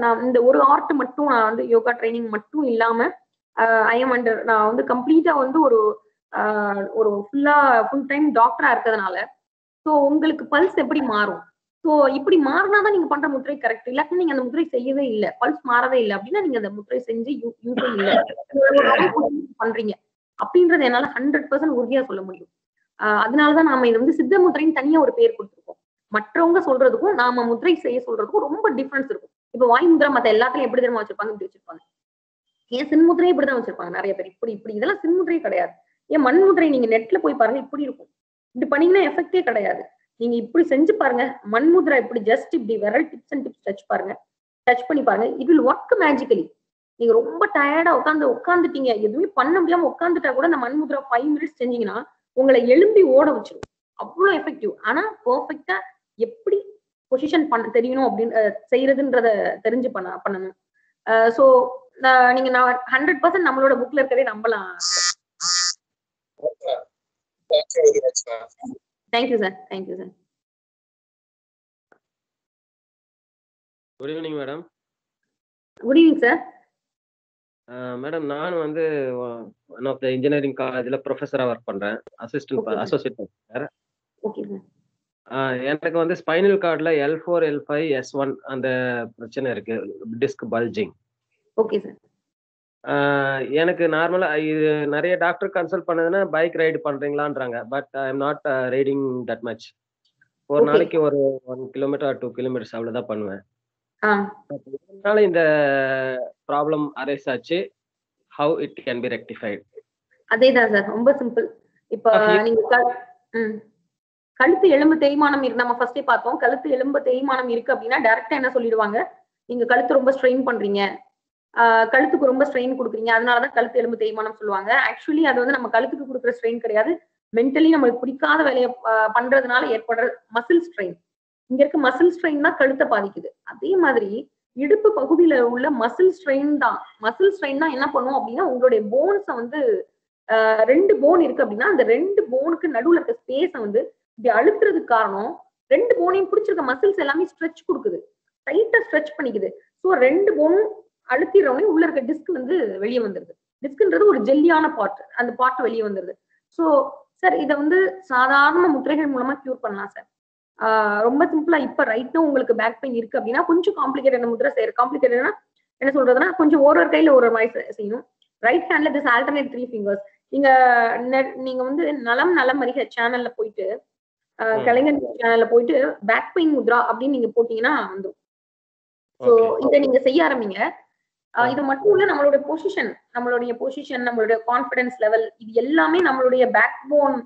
நான் இந்த ஒரு ஆர்ட் மட்டும் நான் வந்து யோகா ட்ரைனிங் மட்டும் இல்லாம நான் வந்து கம்ப்ளீட்டா வந்து ஒரு ஃபுல் டைம் டாக்டரா இருக்கிறதுனால ஸோ உங்களுக்கு பல்ஸ் எப்படி மாறும், ஸோ இப்படி மாறினாதான் நீங்க பண்ற முத்திரை கரெக்ட். இல்லாட்டி நீங்க அந்த முத்திரை செய்யவே இல்லை, பல்ஸ் மாறவே இல்லை அப்படின்னா நீங்க அந்த முத்திரை செஞ்சு யூஸே இல்லை பண்றீங்க அப்படின்றது என்னால 100% உறுதியா சொல்ல முடியும். அதனாலதான் நாம இது வந்து சித்த முத்திரைன்னு தனியா ஒரு பேர் கொடுத்துருக்கோம். மற்றவங்க சொல்றதுக்கும் நாம முத்திரை செய்ய சொல்றதுக்கும் ரொம்ப டிஃபரன்ஸ் இருக்கும். இப்ப வாய் முத்திரை மத்த எல்லாத்துலயும் எப்படி தெரியுமா வச்சிருப்பாங்க, இப்படி வச்சிருப்பாங்க. ஏன் சின்முத்திரையே இப்படிதான் வச்சிருப்பாங்க நிறைய பேர். இப்படி இதெல்லாம் சின்முத்திரையே கிடையாது. ஏன் மண்முத்திரை நீங்க நெட்ல போய் பாருங்க, இப்படி இருக்கும். இப்படி பண்ணீங்கன்னா எஃபெக்டே கிடையாது. நீங்க இப்படி செஞ்சு பாருங்க, மண்முத்திரை இப்படி ஜஸ்ட் இப்படி விரல் டிப்ஸ் அண்ட் டிப்ஸ் டச் பண்ணி பாருங்க, இட் வில் ஒர்க் மேஜிக்கலி. நீங்க ரொம்ப டயர்டா உட்காந்துட்டீங்க, எதுவுமே பண்ண முடியாம உட்காந்துட்டா கூட இந்த மண்முத்திரை 5 minutes செஞ்சீங்கன்னா உங்களை எழும்பி ஓட வச்சிடும். அவ்வளவு எஃபெக்டிவ். ஆனா பெர்ஃபெக்டா எப்படி பொசிஷன் பண்ண தெரியணும் அப்படின்னு செய்யறதுன்றத தெரிஞ்சு பண்ணணும். ஸோ நீங்க 100% நம்மளோட புக்ல இருக்கவே நம்பலாம். Thank you sir. Thank you sir. Good evening madam. Good evening sir. Madam, நான் வந்து ஒன் ஆஃப் த இன்ஜினியரிங் காலேஜில் ப்ரொஃபஸராக ஒர்க் பண்ணுறேன், அசோசியேட் ப்ரொஃபஸர். Okay sir. எனக்கு வந்து ஸ்பைனல் கார்டில் L4, L5, S1 அந்த பிரச்சனை இருக்கு, டிஸ்க் பல்ஜிங். Okay sir. எனக்கு நார்மலாக இது நிறைய டாக்டர் கன்சல்ட் பண்ணதுன்னா பைக் ரைடு பண்ணுறீங்களான்றாங்க. But I am not riding that much. ஒரு நாளைக்கு ஒரு 1 kilometer or 2 kilometers அவ்வளோதான் பண்ணுவேன். இதனால இந்த ப்ராப்ளம் அரைஸ் ஆச்சு. How it can B rectified? அதேதான் சார், ரொம்ப சிம்பிள். இப்போ நீங்க கழுத்து எலும்பு தேய்மானம் இருக்கு, நம்ம ஃபர்ஸ்டே பார்த்தோம். கழுத்து எலும்பு தேய்மானம் இருக்கு அப்படின்னா டைரக்டா என்ன சொல்லிடுவாங்க, நீங்க கழுத்து ரொம்ப ஸ்ட்ரெயின் பண்றீங்க, கழுத்துக்கு ரொம்ப ஸ்ட்ரெயின் கொடுக்குறீங்க, அதனாலதான் கழுத்து எலும்பு தேய்மானம் சொல்லுவாங்க. ஆக்சுவலி அது வந்து நம்ம கழுத்துக்கு கொடுக்குற ஸ்ட்ரெயின் கிடையாது, மென்டலி நம்மளுக்கு பிடிக்காத வேலையை பண்றதுனால ஏற்படுற மசில் ஸ்ட்ரெயின். இங்க இருக்க மசில் ஸ்ட்ரெயின் தான் கழுத்தை பாதிக்குது. அதே மாதிரி இடுப்பு பகுதியில உள்ள மசில் ஸ்ட்ரெயின் தான். மசில் ஸ்ட்ரெயின் தான் என்ன பண்ணும் அப்படின்னா உங்களுடைய போன்ஸை வந்து 2 போன் இருக்கு அப்படின்னா அந்த 2 போனுக்கு நடுவுல இருக்க ஸ்பேஸை வந்து இப்படி அழுத்துறதுக்கு காரணம் 2 போனையும் பிடிச்சிருக்க மசில்ஸ் எல்லாமே ஸ்ட்ரெச் கொடுக்குது, டைட்டா ஸ்ட்ரெச் பண்ணிக்குது. ஸோ 2 போனும் அழுத்திடுறவனே உள்ள இருக்க டிஸ்க் வந்து வெளியே வந்துருது. டிஸ்க்ன்றது ஒரு ஜெல்லியான பார்ட், அந்த பார்ட் வெளியே வந்துருது. ஸோ சார் இதை வந்து சாதாரண முத்திரைகள் மூலமா கியூர் பண்ணலாம் சார். ரொம்ப சிம்பிளா. இப்ப ரைட்னா உங்களுக்கு பேக் பெயின் இருக்கு அப்படின்னா கொஞ்சம் காம்ப்ளிகேட்டட் முத்திரை செய்யற. காம்ப்ளிகேட்டட்னா என்ன சொல்றதுன்னா கொஞ்சம் ஒரு கையில ஒரு மாதிரி செய்யணும். ரைட் ஹேண்ட்ல திஸ் ஆல்டர்னேட் 3 fingers. நீங்க வந்து நலம் அறிக சேனல்ல போயிட்டு கலைஞர் சேனல்ல போயிட்டு பேக் பெயின் முத்ரா அப்படின்னு நீங்க போட்டீங்கன்னா வந்துடும். ஸோ இதை நீங்க செய்ய ஆரம்பிங்க. இது மட்டும் இல்ல, நம்மளுடைய பொசிஷன், நம்மளுடைய கான்பிடன்ஸ் லெவல், இது எல்லாமே நம்மளுடைய பேக் போன்,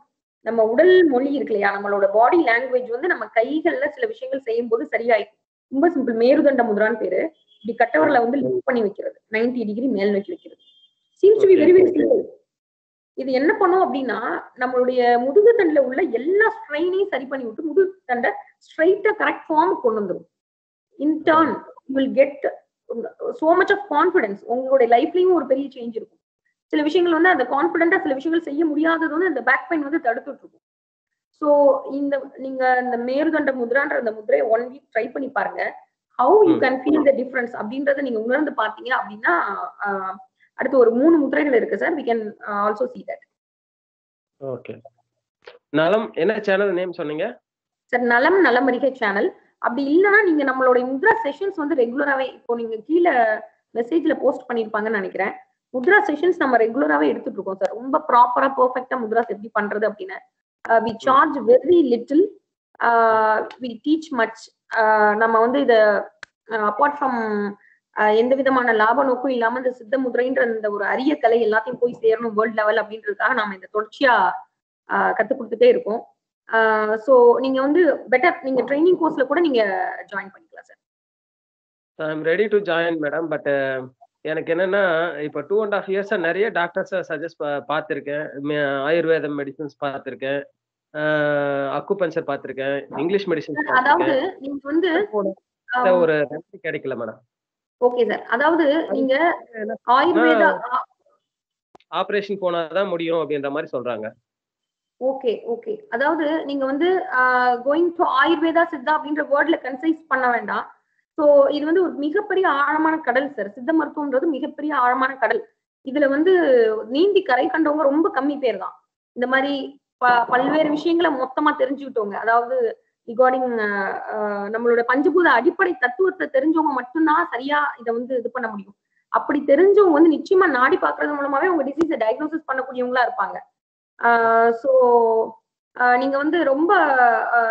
நம்ம உடல் மொழி இருக்கு இல்லையா, நம்மளோட பாடி லாங்குவேஜ் வந்து நம்ம கைகள்ல சில விஷயங்கள் செய்யும் போது சரியாயிடும். ரொம்ப சிம்பிள். மேருதண்ட முத்ரான்னு பேரு. இப்படி கட்டவரில் வந்து லிஃப்ட் பண்ணி வைக்கிறது, 90 டிகிரி மேல் நோக்கி வைக்கிறது. Seems to be very very simple. இது என்ன பண்ணும் அப்படின்னா நம்மளுடைய முதுகு தண்டுல உள்ள எல்லா ஸ்ட்ரெயினையும் சரி பண்ணி விட்டு முதுகு தண்டை ஸ்ட்ரைட்டா கரெக்ட் ஃபார்ம் கொண்டு வந்துடும். In turn you will get so much of confidence. உங்களுடைய லைஃப்லயும் ஒரு பெரிய சேஞ்ச் இருக்கும். சில விஷயங்கள் வந்து அந்த கான்ஃபிடென்ட்டா சில விஷயங்கள் செய்ய முடியாதது வந்து அந்த பேக் பெயின் வந்து தடுத்துட்டு இருக்கும். ஸோ நீங்க இந்த மேருதண்ட முத்ரான்ற அந்த முதிரையை 1 வீக் ட்ரை பண்ணி பாருங்க. How you can feel the difference அப்படின்றத நீங்க உணர்ந்து பாத்தீங்க அப்படின்னா அடுத்து ஒரு 3 முத்திரைகள் இருக்கு sir. We can also see that. Okay. நலம் என்ன சேனல் நேம் சொன்னீங்க சார்? நலம் நலமறிகை சேனல். அப்படி இல்லைன்னா நீங்க நம்மளோட முத்ரா செஷன்ஸ் வந்து ரெகுலராகவே இப்போ நீங்க கீழே மெசேஜ்ல போஸ்ட் பண்ணிருப்பாங்கன்னு நினைக்கிறேன். முத்ரா செஷன்ஸ் நம்ம ரெகுலராகவே எடுத்துட்டு இருக்கோம் சார். ரொம்ப ப்ராப்பரா பெர்ஃபெக்டா முத்ராஸ் எப்படி பண்றது அப்படின்னு. We charge very little, we teach much. நம்ம வந்து இதை அப்பார்ட் ஃப்ரம் எந்த விதமான லாப நோக்கும் இல்லாம இந்த சித்த முதிரைன்ற இந்த ஒரு அரிய கலை எல்லாத்தையும் போய் சேரணும் வேர்ல்ட் லெவல் அப்படின்றதுக்காக நம்ம இந்த தொடர்ச்சியா கத்துக் கொடுத்துட்டே இருக்கோம். ஸோ நீங்க வந்து பெட்டர் நீங்க ட்ரைனிங் கோர்ஸ்ல கூட நீங்க ஜாயின் பண்ணிக்கலாம் sir. I am ready to join madam. But எனக்கு என்னன்னா இப்போ 2.5 இயர்ஸா நிறைய டாக்டர்ஸை சஜஸ்ட் பார்த்துருக்கேன். ஆயுர்வேதம் மெடிசன்ஸ் பார்த்துருக்கேன், அக்குபஞ்சர் பார்த்துருக்கேன், இங்கிலீஷ் மெடிசன்ஸ் அதாவது நீங்க வந்து ஒரு ரெமெடி கிடைக்கல மேடம். Okay sir. அதாவது நீங்க ஆயுர்வேதா ஆபரேஷன் போனாதான் முடியும் அப்படின்ற மாதிரி சொல்றாங்க. Okay okay. அதாவது நீங்க வந்து கோயிங் டு ஆயுர்வேதா சித்தா அப்படின்ற வேர்ட்ல கன்சைஸ் பண்ண வேண்டாம். ஸோ இது வந்து ஒரு மிகப்பெரிய ஆழமான கடல் சார். சித்த மருத்துவம்ன்றது மிகப்பெரிய ஆழமான கடல். இதுல வந்து நீந்தி கரை கண்டவங்க ரொம்ப கம்மி பேர் தான். இந்த மாதிரி பல்வேறு விஷயங்களை மொத்தமா தெரிஞ்சுக்கிட்டவங்க, அதாவது ரிகார்டிங் நம்மளோட பஞ்சபூத அடிப்படை தத்துவத்தை தெரிஞ்சவங்க மட்டும்தான் சரியா இதை வந்து இது பண்ண முடியும். அப்படி தெரிஞ்சவங்க வந்து நிச்சயமா நாடி பாக்குறது மூலமாவே உங்க டிசீஸை டயக்னோசிஸ் பண்ணக்கூடியவங்களா இருப்பாங்க. ஸோ நீங்க வந்து ரொம்ப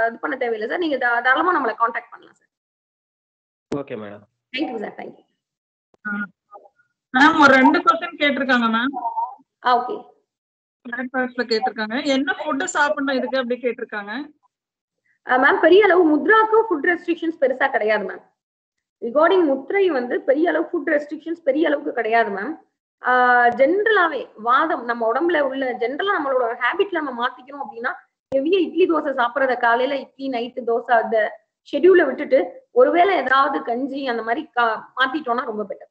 இது பண்ண தேவையில்லை சார். நீங்க தாராளமா நம்மளை காண்டாக்ட் பண்ணலாம் sir. Okay madam. Thank you sir. Thank you ma'am. ஒரு 2 क्वेश्चन கேட்டிருக்காங்க மேம். ஓகே. பிரேக்ஃபாஸ்ட்ல கேட்டிருக்காங்க. என்ன ஃபுட் சாப்பிடணும் இதுக்கு அப்படி கேட்டிருக்காங்க மேம். பெரிய அளவு முத்ராக்கும் ஃபுட் ரெஸ்ட்ரிக்ஷன்ஸ் பெருசா கிடையாது மேம். ரிகார்டிங் முத்திரை வந்து பெரிய அளவு ஃபுட் ரெஸ்ட்ரிக்ஷன்ஸ் பெரிய அளவுக்கு கிடையாது மேம். ஜென்ரலாவே வாதம் நம்ம உடம்புல உள்ள ஜென்ரலா நம்மளோட ஹேபிட்ல நம்ம மாத்திக்கணும் அப்படின்னா ஹெவியா இட்லி தோசை சாப்பிட்றத காலையில இட்லி நைட்டு தோசை அந்த ஷெட்யூலை விட்டுட்டு ஒருவேளை ஏதாவது கஞ்சி அந்த மாதிரி மாத்திட்டோம்னா ரொம்ப பெட்டர்.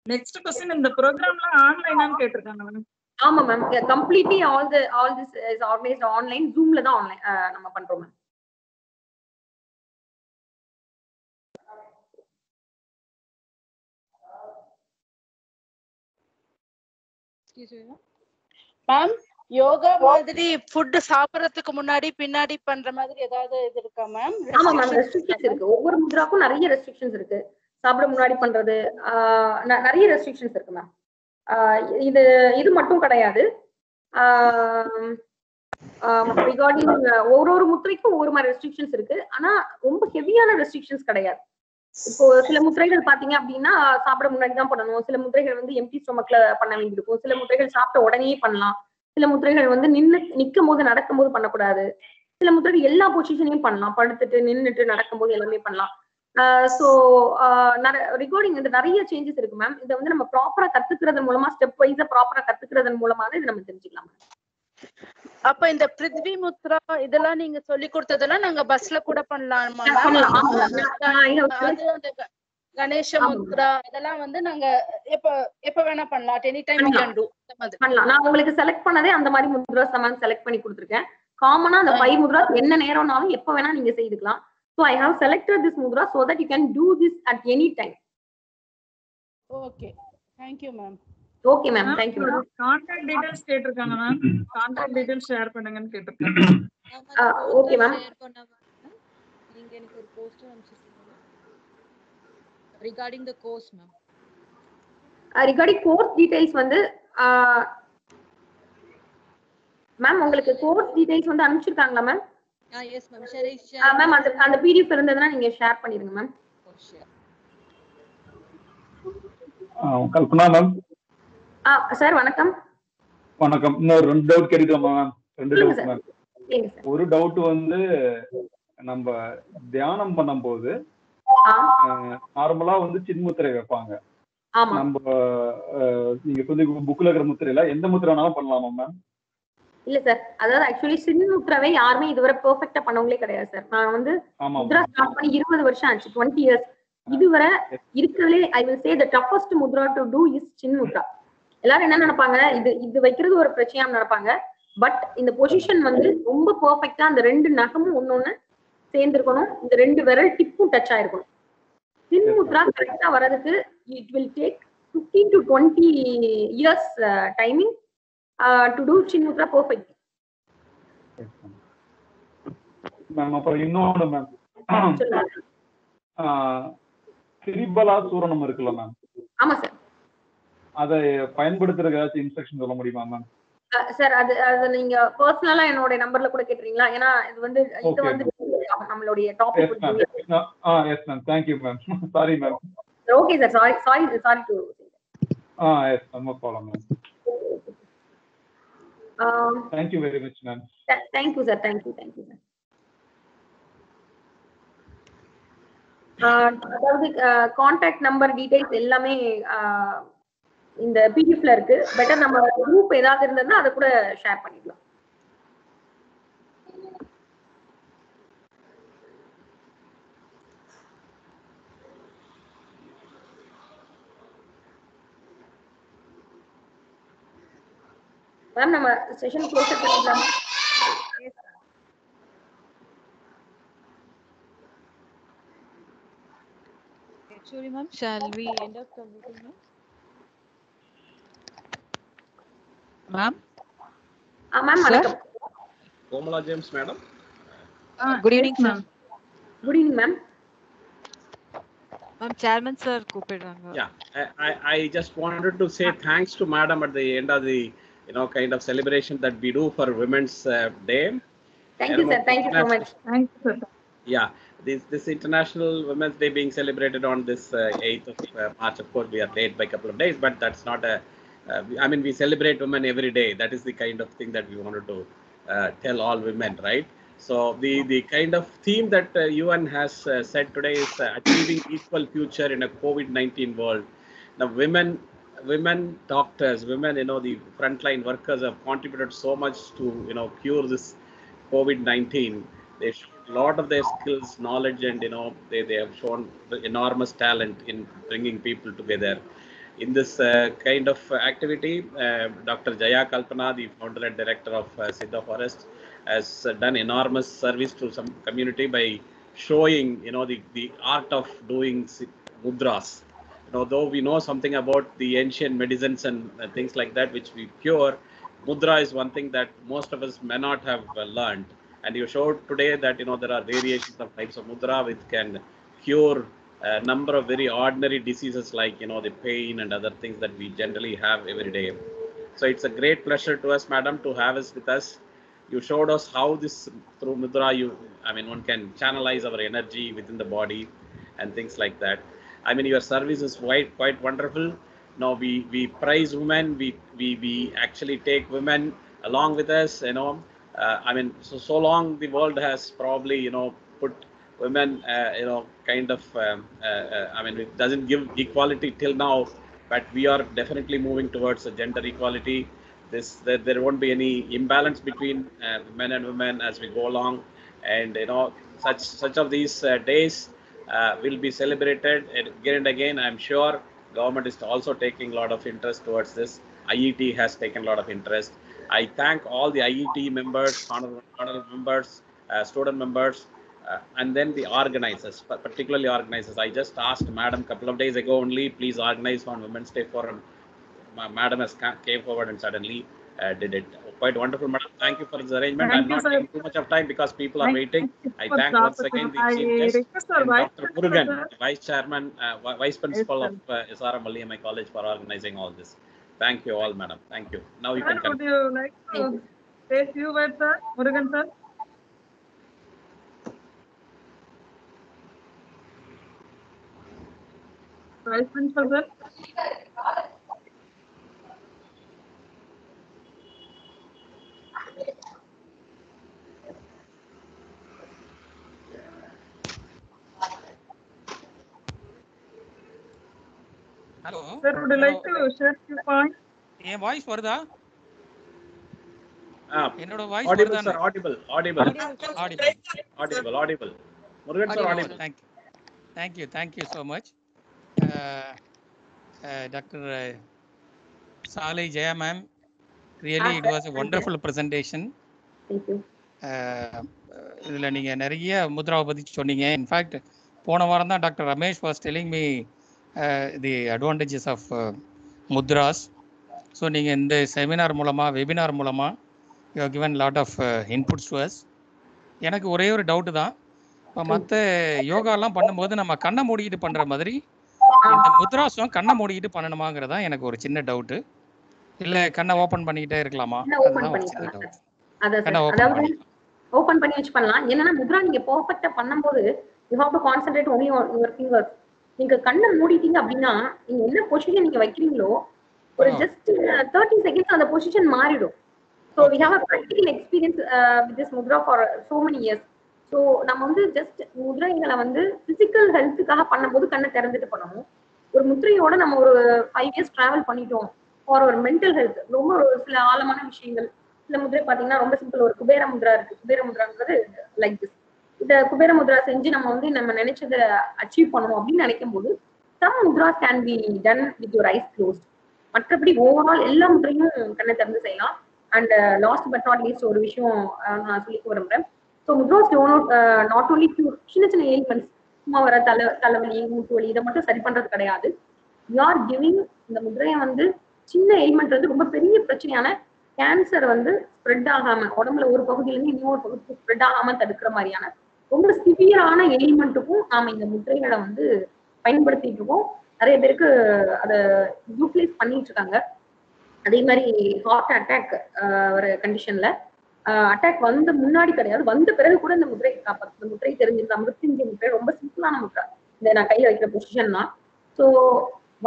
நெக்ஸ்ட் क्वेश्चन இந்த ப்ரோக்ராம்ல ஆன்லைனான்னு கேட்டிருக்காங்க மேம். ஆமா ma'am. Completely all this is organised online. ஜூம்ல தான் ஆன்லைன் நம்ம பண்றோம் மேம். மேம் யோகா மாதிரி ஃபுட் சாப்பிடறதுக்கு முன்னாடி பின்னாடி பண்ற மாதிரி ஏதாவது இது இருக்கா மேம்? ஆமா மேம். ரெஸ்ட்ரிக்ஷன்ஸ் இருக்கு. ஒவ்வொரு முத்ராக்கும் நிறைய ரெஸ்ட்ரிக்ஷன்ஸ் இருக்கு. சாப்பிட முன்னாடி பண்றது நிறைய ரெஸ்ட்ரிக்ஷன்ஸ் இருக்கு மேம். இது மட்டும் கிடையாது. ரிகார்டிங் ஒரு முத்திரைக்கும் ஒவ்வொரு மாதிரி ரெஸ்ட்ரிக்ஷன்ஸ் இருக்கு. ஆனா ரொம்ப ஹெவியான ரெஸ்ட்ரிக்ஷன்ஸ் கிடையாது. இப்போ சில முத்திரைகள் பாத்தீங்க அப்படின்னா சாப்பிட முன்னாடி தான் பண்ணணும். சில முத்திரைகள் வந்து எம்டி ஸ்டொமக்ல பண்ண வேண்டியிருக்கும். சில முத்திரைகள் சாப்பிட்ட உடனே பண்ணலாம். சில முத்திரைகள் வந்து நிற்கும் போது நடக்கும் போது பண்ணக்கூடாது. சில முத்திரைகள் எல்லா பொசிஷனையும் பண்ணலாம். படுத்துட்டு நின்றுட்டு நடக்கும் போது எல்லாமே பண்ணலாம். ஸோ ரிகார்டிங் வந்து நிறைய சேஞ்சஸ் இருக்கு மேம். இதை வந்து நம்ம ப்ராப்பரா கத்துக்கிறதன் மூலமா ஸ்டெப் வைஸா ப்ராப்பரா கத்துக்கிறதன் மூலமா இதை நம்ம தெரிஞ்சுக்கலாம். அப்ப இந்த பிருத்வி முத்ரா இதெல்லாம் நீங்க சொல்லி கொடுத்ததெல்லாம் நாங்க பஸ்ல கூட பண்ணலாமா? கணேஷ முத்ரா இதெல்லாம் வந்து நாங்க எப்ப வேணா பண்ணலாம். Any time we can do பண்ணலாம். நான் உங்களுக்கு செலக்ட் பண்ணதே அந்த மாதிரி முத்ராஸ் தான் செலக்ட் பண்ணி கொடுத்துருக்கேன். காமனா அந்த 5 முத்ராஸ் என்ன நேரம்னாலும் எப்ப வேணா நீங்க செய்துக்கலாம். So I have selected this mudra so that you can do this at any time. Okay. Thank you ma'am. Okay ma'am. Thank you ma'am. Contact details கேட்டிருக்காங்க மேம். கான்டாக்ட் டீடைல்ஸ் ஷேர் பண்ணுங்கன்னு கேட்டிருக்காங்க. Okay ma'am. நீங்க எனக்கு ஒரு post அனுப்பிச்சிருக்கீங்க regarding the course ma'am. Regarding course details வந்து ma'am உங்களுக்கு course details வந்து அனுப்பிச்சிருக்காங்களா ma'am? Yes ma'am. Share ma'am அந்த PDF இருந்ததுன்னா நீங்க ஷேர் பண்ணிருங்க மேம். கல்பனா மேம். சார் வணக்கம். வணக்கம். இன்னொரு 2 டவுட் கேட்கலாமா மேம்? 2 doubt ma'am. ஒரு டவுட் வந்து நம்ம தியானம் பண்ணும்போது நார்மலா வந்து சின்முத்திரை வைப்பாங்க. நம்ம நீங்க சொல்லி புக்ல இருக்கிற முத்திரையில எந்த முத்திரை வேணாலும் பண்ணலாமா மேம்? இல்ல சார், அதாவது ஆக்சுவலி சின்முத்ராவை யாருமே இதுவரை பெர்ஃபெக்ட்டா பண்ணவங்களே கிடையாது சார். நான் வந்து ஆமா முத்ரா ஸ்டார்ட் பண்ணி 20 வருஷம் ஆச்சு, 20 இயர்ஸ். இதுவரை இருக்கிறதுலே I will say the toughest mudra to do is chinmudra. எல்லாரும் என்ன நினைப்பாங்க, இது வைக்கிறது ஒரு பிரச்சனையா நினைப்பாங்க. பட் இந்த பொசிஷன் வந்து ரொம்ப பெர்ஃபெக்ட்டா அந்த 2 நகமும் ஒன்னொன்னு சேர்ந்திருக்கணும், இந்த 2 விரல் டிப்பும் டச் ஆயிருக்கணும். சின்முத்ரா கரெக்டா வர்றதுக்கு it will take 15 to 20 years timing to do chin mudra perfect. Ma'am அப்புறம் இன்னொன்று மேம், திரிபலா சூரணம் இருக்குல்ல மேம்? ஆமா சார். அதை பயன்படுத்துறதுக்கு ஏதாச்சும் இன்ஸ்ட்ரக்ஷன் சொல்ல முடியுமா மேம்? சார் அது நீங்க பர்சனலா என்னோட நம்பர்ல கூட கேட்றீங்களா? ஏன்னா இது வந்து நம்மளுடைய topic. Yes ma'am, thank you ma'am. Sorry ma'am. Okay sir, sorry to yes ma'am, no problem ma'am. Thank you very much ma'am. Thank you sir. அதாவது கான்டாக்ட் நம்பர் டீடைல்ஸ் எல்லாமே இந்த பிடிஎஃப்ல இருக்கு. பெட்டர் நம்ம குரூப் ஏதாவது இருந்ததுன்னா அதை கூட ஷேர் பண்ணிடலாம். மேம் நம்ம செஷன் க்ளோஸ் பண்ணிடலாமா? Actually, ma'am, shall we end up the meeting, ma'am? Ma'am? Ma'am, வணக்கம். Komala James, madam. Good evening, sir. Good evening, ma'am. Ma'am, chairman sir கூப்பிடுறாங்க. Yeah, I just wanted to say thanks to madam at the end of the kind of celebration that we do for Women's Day. Thank you, sir. Thank you so much. Thank you, sir. Yeah, this International Women's Day being celebrated on this 8th of March. Of course, we are late by a couple of days, but that's not a. I mean, we celebrate women every day. That is the kind of thing that we wanted to tell all women, right? So the kind of theme that UN has said today is achieving equal future in a COVID-19 world. Now, women doctors, women, the frontline workers have contributed so much to cure this COVID-19. They showed a lot of their skills, knowledge, and they have shown enormous talent in bringing people together. In this kind of activity, Dr. Jaya Kalpana, the founder and director of Siddha Forest, has done enormous service to some community by showing the art of doing mudras. Though we know something about the ancient medicines and things like that which we cure, mudra is one thing that most of us may not have learned. And you showed today that there are variations of types of mudra which can cure a number of very ordinary diseases like the pain and other things that we generally have every day. So it's a great pleasure to us, madam, to have us with us. You showed us how this through mudra one can channelize our energy within the body and things like that. I mean, your service is quite wonderful. Now we praise women. We actually take women along with us. So long the world has probably put women kind of it doesn't give equality till now, but we are definitely moving towards a gender equality. There won't be any imbalance between men and women as we go along, and such of these days will be celebrated again and again. I'm sure government is also taking a lot of interest towards this. IET has taken a lot of interest. I thank all the IET members, honorable members, student members, and then the organizers, particularly organizers. I just asked madam a couple of days ago only, please organize on Women's Day Forum. Madam has came forward and suddenly did it. Quite wonderful, madam. Thank you for this arrangement. I'm not taking too much of time because people are waiting. I thank once again the chief guest and Dr. Murugan, Vice Chairman, Vice Principal of SRM Valliyamai College, for organizing all this. Thank you all, madam. Thank you. Now you can Would you like to say a few words, sir? Murugan, sir? Vice Principal, sir? Hello. Sir, would you like to share your point? A voice for the என்னோட voice Audible, வருதானே? sir. Audible. Audible. Audible. Murugan, sir, audible. Thank you so much. Dr. Salai Jaya ma'am, really it was a wonderful presentation. Thank you. இதில் நீங்கள் நிறைய முத்ராவை பற்றி சொன்னீங்க. In fact போன வாரம் தான் doctor Ramesh was telling me the advantages of mudras. So நீங்கள் இந்த செமினார் மூலமாக, வெபினார் மூலமாக you have given lot of inputs to us. எனக்கு ஒரே ஒரு டவுட்டு தான். இப்போ மற்ற யோகாலாம் பண்ணும்போது நம்ம கண்ணை மூடிக்கிட்டு பண்ணுற மாதிரி இந்த முத்ராஸும் கண்ணை மூடிக்கிட்டு பண்ணணுமாங்கிறது தான் எனக்கு ஒரு சின்ன டவுட்டு. இல்லை கண்ணை ஓப்பன் பண்ணிக்கிட்டே இருக்கலாமா? அதுதான் ஒரு சின்ன டவுட். கண்ணை ஓபன் பண்ணி வச்சு பண்ணலாம். என்னன்னா முத்ரா நீங்க பெர்ஃபெக்ட்டா பண்ணும்போது you have to concentrate only on your fingers. நீங்க கண்ணை மூடிட்டீங்க அப்படின்னா நீங்க என்ன பொசிஷன் நீங்க வைக்கிறீங்களோ ஒரு ஜஸ்ட் 30 செகண்ட்ஸ் அந்த பொசிஷன் மாறிடும். So we have a practical experience with this mudra for so many years. So நம்ம வந்து ஜஸ்ட் முத்ரைகளை வந்து பிசிக்கல் ஹெல்த்துக்காக பண்ணும்போது கண்ணை திறந்துட்டு பண்ணணும். ஒரு முத்ரையோட நம்ம ஒரு 5 இயர்ஸ் டிராவல் பண்ணிட்டோம் ஃபார் ஒரு மென்டல் ஹெல்த், ரொம்ப ஒரு சில ஆழமான விஷயங்கள். சில முத்ரை பாத்தீங்கன்னா ரொம்ப சிம்பிள். ஒரு குபேர முத்ரா இருக்கு. குபேர முத்ரான்றது லைக் திஸ். இந்த குபேர முத்ரா செஞ்சு நம்ம வந்து நம்ம நினைச்சதை அச்சீவ் பண்ணணும் அப்படின்னு நினைக்கும் போது some mudras can be done with your eyes closed. மற்றபடி ஓவரால் எல்லா முத்ரையும் கண்ணை திறந்து செய்யலாம். And last but not least ஒரு விஷயம் நான் சொல்லிக்க விரும்புறேன். ஸோ முத்ராஸ் நாட் ஓன்லி சின்ன சின்ன எலிமெண்ட்ஸ், சும்மா வர தலைவலி, மூட்டு வலி இதை மட்டும் சரி பண்றது கிடையாது. யூ ஆர் கிவிங் இந்த முத்ரையை வந்து சின்ன எலிமெண்ட் வந்து ரொம்ப பெரிய பிரச்சனையான கேன்சர் வந்து ஸ்ப்ரெட் ஆகாம உடம்புல ஒரு பகுதியிலேருந்து இன்னொரு பகுதிக்கு ஸ்ப்ரெட் ஆகாம தடுக்கிற மாதிரியான ரொம்ப சிவியரான எலிமெண்ட்டுக்கும் நாம இந்த முத்ரைகளை வந்து பயன்படுத்திட்டு இருக்கோம். நிறைய பேருக்கு அதை யூட்டிலைஸ் பண்ணிட்டு இருக்காங்க. அதே மாதிரி ஹார்ட் அட்டாக் ஒரு கண்டிஷன்ல அட்டாக் வந்து முன்னாடி கிடையாது, வந்த பிறகு கூட இந்த முத்ரை காப்பாற்று. இந்த முத்ரை தெரிஞ்சிருந்தா மிருத்யுஞ்சய முத்ரை ரொம்ப சிம்பிளான முத்ரா. இந்த நான் கையில வைக்கிற பொசிஷன் தான். ஸோ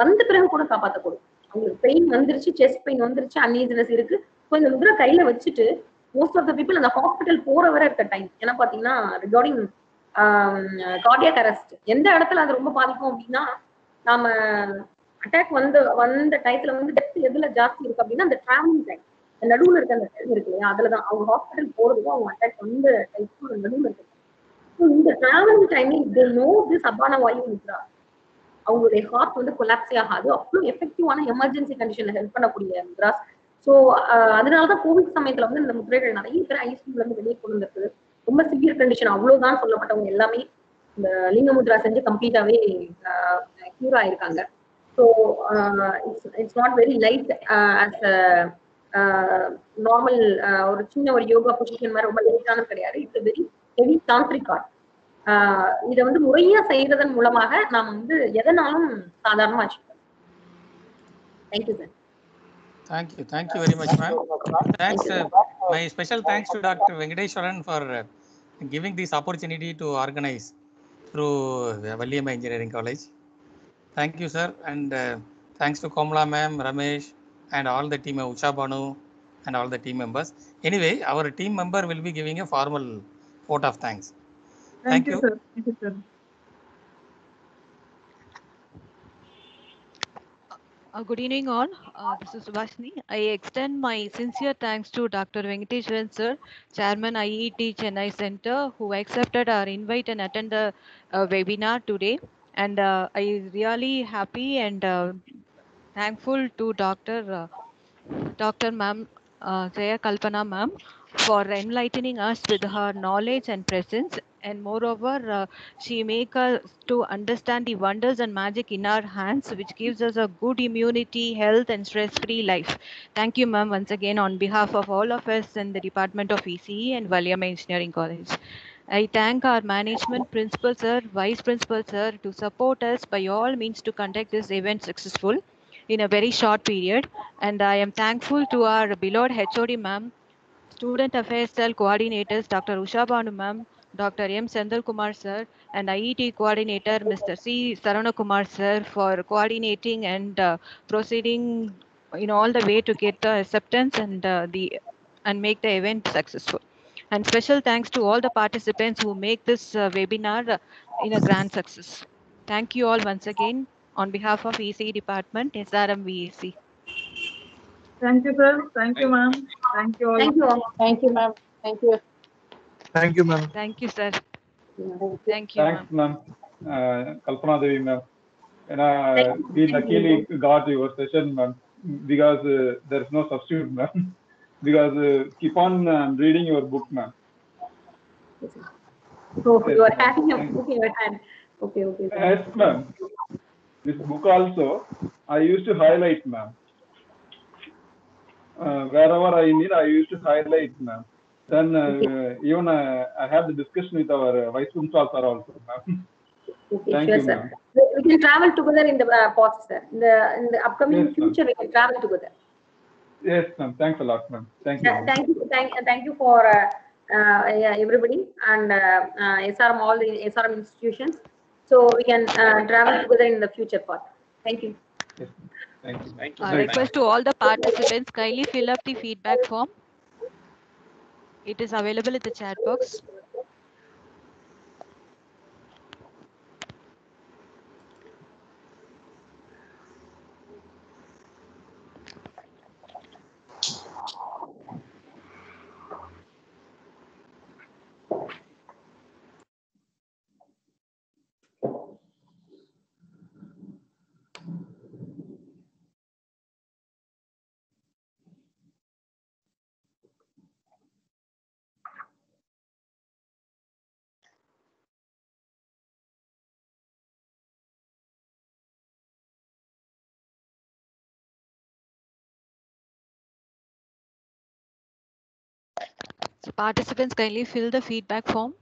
வந்த பிறகு கூட காப்பாற்றக்கூடும். அவங்களுக்கு பெயின் வந்துருச்சு, செஸ்ட் பெயின் வந்துருச்சு, அன்ஈசினஸ் இருக்கு. ஸோ இந்த முத்ரா கையில வச்சுட்டு மோஸ்ட் ஆஃப் த பீப்புள் அந்த ஹாஸ்பிட்டல் போற வரை இருக்க டைம். ஏன்னா பாத்தீங்கன்னா ரிகார்டிங் கார்டியாக் அரெஸ்ட் எந்த இடத்துல அது ரொம்ப பாதிக்கும் அப்படின்னா, நாம அட்டாக் வந்த டயத்துல வந்து டெத் எதுல ஜாஸ்தி இருக்கு அப்படின்னா அந்த டிராவலிங் டைம், நடுவுல இருக்க அந்த டைம் இருக்கு இல்லையா, அதுலதான் அவங்க ஹாஸ்பிட்டல் போறதுக்கும் அவங்க அட்டாக் வந்த டைத்துக்கும் நடுவுல இருக்கு. ஸோ இந்த டிராவலிங் டைமில் தே நோ திஸ் அபான வாயு முத்ரா. அவங்களுடைய ஹார்ட் வந்து கொலாப்ஸே ஆகாது. அவ்வளோ எஃபெக்டிவான எமர்ஜென்சி கண்டிஷன்ல ஹெல்ப் பண்ணக்கூடிய முத்ராஸ். ஸோ அதனாலதான் கோவிட் சமயத்துல வந்து இந்த முத்ரைகள் நிறைய பேர் ஐசியூல இருந்து வெளியே கொண்டு வந்திருக்கு. ரொம்ப சிவியர் கண்டிஷன் அவ்வளவுதான் சொல்லப்பட்டவங்க எல்லாமே இந்த லிங்க முத்ரா செஞ்சு கம்ப்ளீட்டாவே கியூர் ஆயிருக்காங்க. So it's not very light as normal ஒரு சின்ன ஒரு யோகா பொசிஷன் மாதிரி ரொம்ப லைட்டான கிடையாது. It's very heavy tantric art. இதை வந்து முறையா செய்யறதன் மூலமாக நாம் வந்து எதனாலும் சாதாரணமா வச்சுக்கலாம். Thank you sir. Thank you very much, ma'am. Thanks. My special thanks to Dr. Venkateswaran for giving this opportunity to organize through Valliyamma Engineering College. Thank you, sir, and thanks to Komala ma'am, Ramesh, and all the team of Usha Banu and all the team members. Anyway, our team member will be giving a formal vote of thanks. Thank you, sir. Thank you, sir. Good evening all. This is Subhashini. I extend my sincere thanks to Dr. Venkateswaran sir, Chairman IET Chennai Center, who accepted our invite and attend the webinar today. And I really happy and thankful to Dr. Ma'am Jaya Kalpana ma'am for enlightening us with her knowledge and presence. And moreover, she makes us to understand the wonders and magic in our hands, which gives us a good immunity, health, and stress-free life. Thank you, ma'am, once again on behalf of all of us in the Department of ECE and Valliyamma Engineering College. I thank our management, principal sir, vice principal sir, to support us by all means to conduct this event successful in a very short period. And I am thankful to our beloved HOD ma'am, Student Affairs Cell coordinators Dr. Usha Banu ma'am, Dr. M. Sendal Kumar sir, and IET coordinator Mr. C. Sarana Kumar sir for coordinating and proceeding in all the way to get the acceptance and make the event successful. And special thanks to all the participants who make this webinar in a grand success. Thank you all once again on behalf of ECE Department, SRM VEC. Thank you, sir. Thank you, ma'am. Thank you all. Thank you all. Thank you, ma'am. Thank you. Thank you, ma'am. Thank you, sir. Yeah. Thank you, Thanks, ma'am. ma'am. Kalpana Devi, ma'am. And Thank you. we Thank you. luckily got your session, ma'am, because there's no substitute, ma'am. Because keep on reading your book, ma'am. So Yes, you are ma'am. having a Thank book in your hand. Okay, okay. Yes, ma'am. This book also, I used to highlight, ma'am. Wherever I need, I used to highlight, ma'am. Then even I had the discussion with our vice principal sir also, ma'am. Okay, Thank sure, you, sir. ma'am. We can travel together in the past, sir. In the upcoming Yes, ma'am. future, we can travel together. Yes, ma'am. Thanks a lot, ma'am. Thank you, ma'am. Thank you for yeah, everybody and SRM, all the SRM institutions. So we can travel together in the future part. Thank you. Yes, ma'am. Thank you. Thank you. Good night, ma'am. Request to all the participants, kindly fill up the feedback form. It is available in the chat box. So participants, kindly fill the feedback form.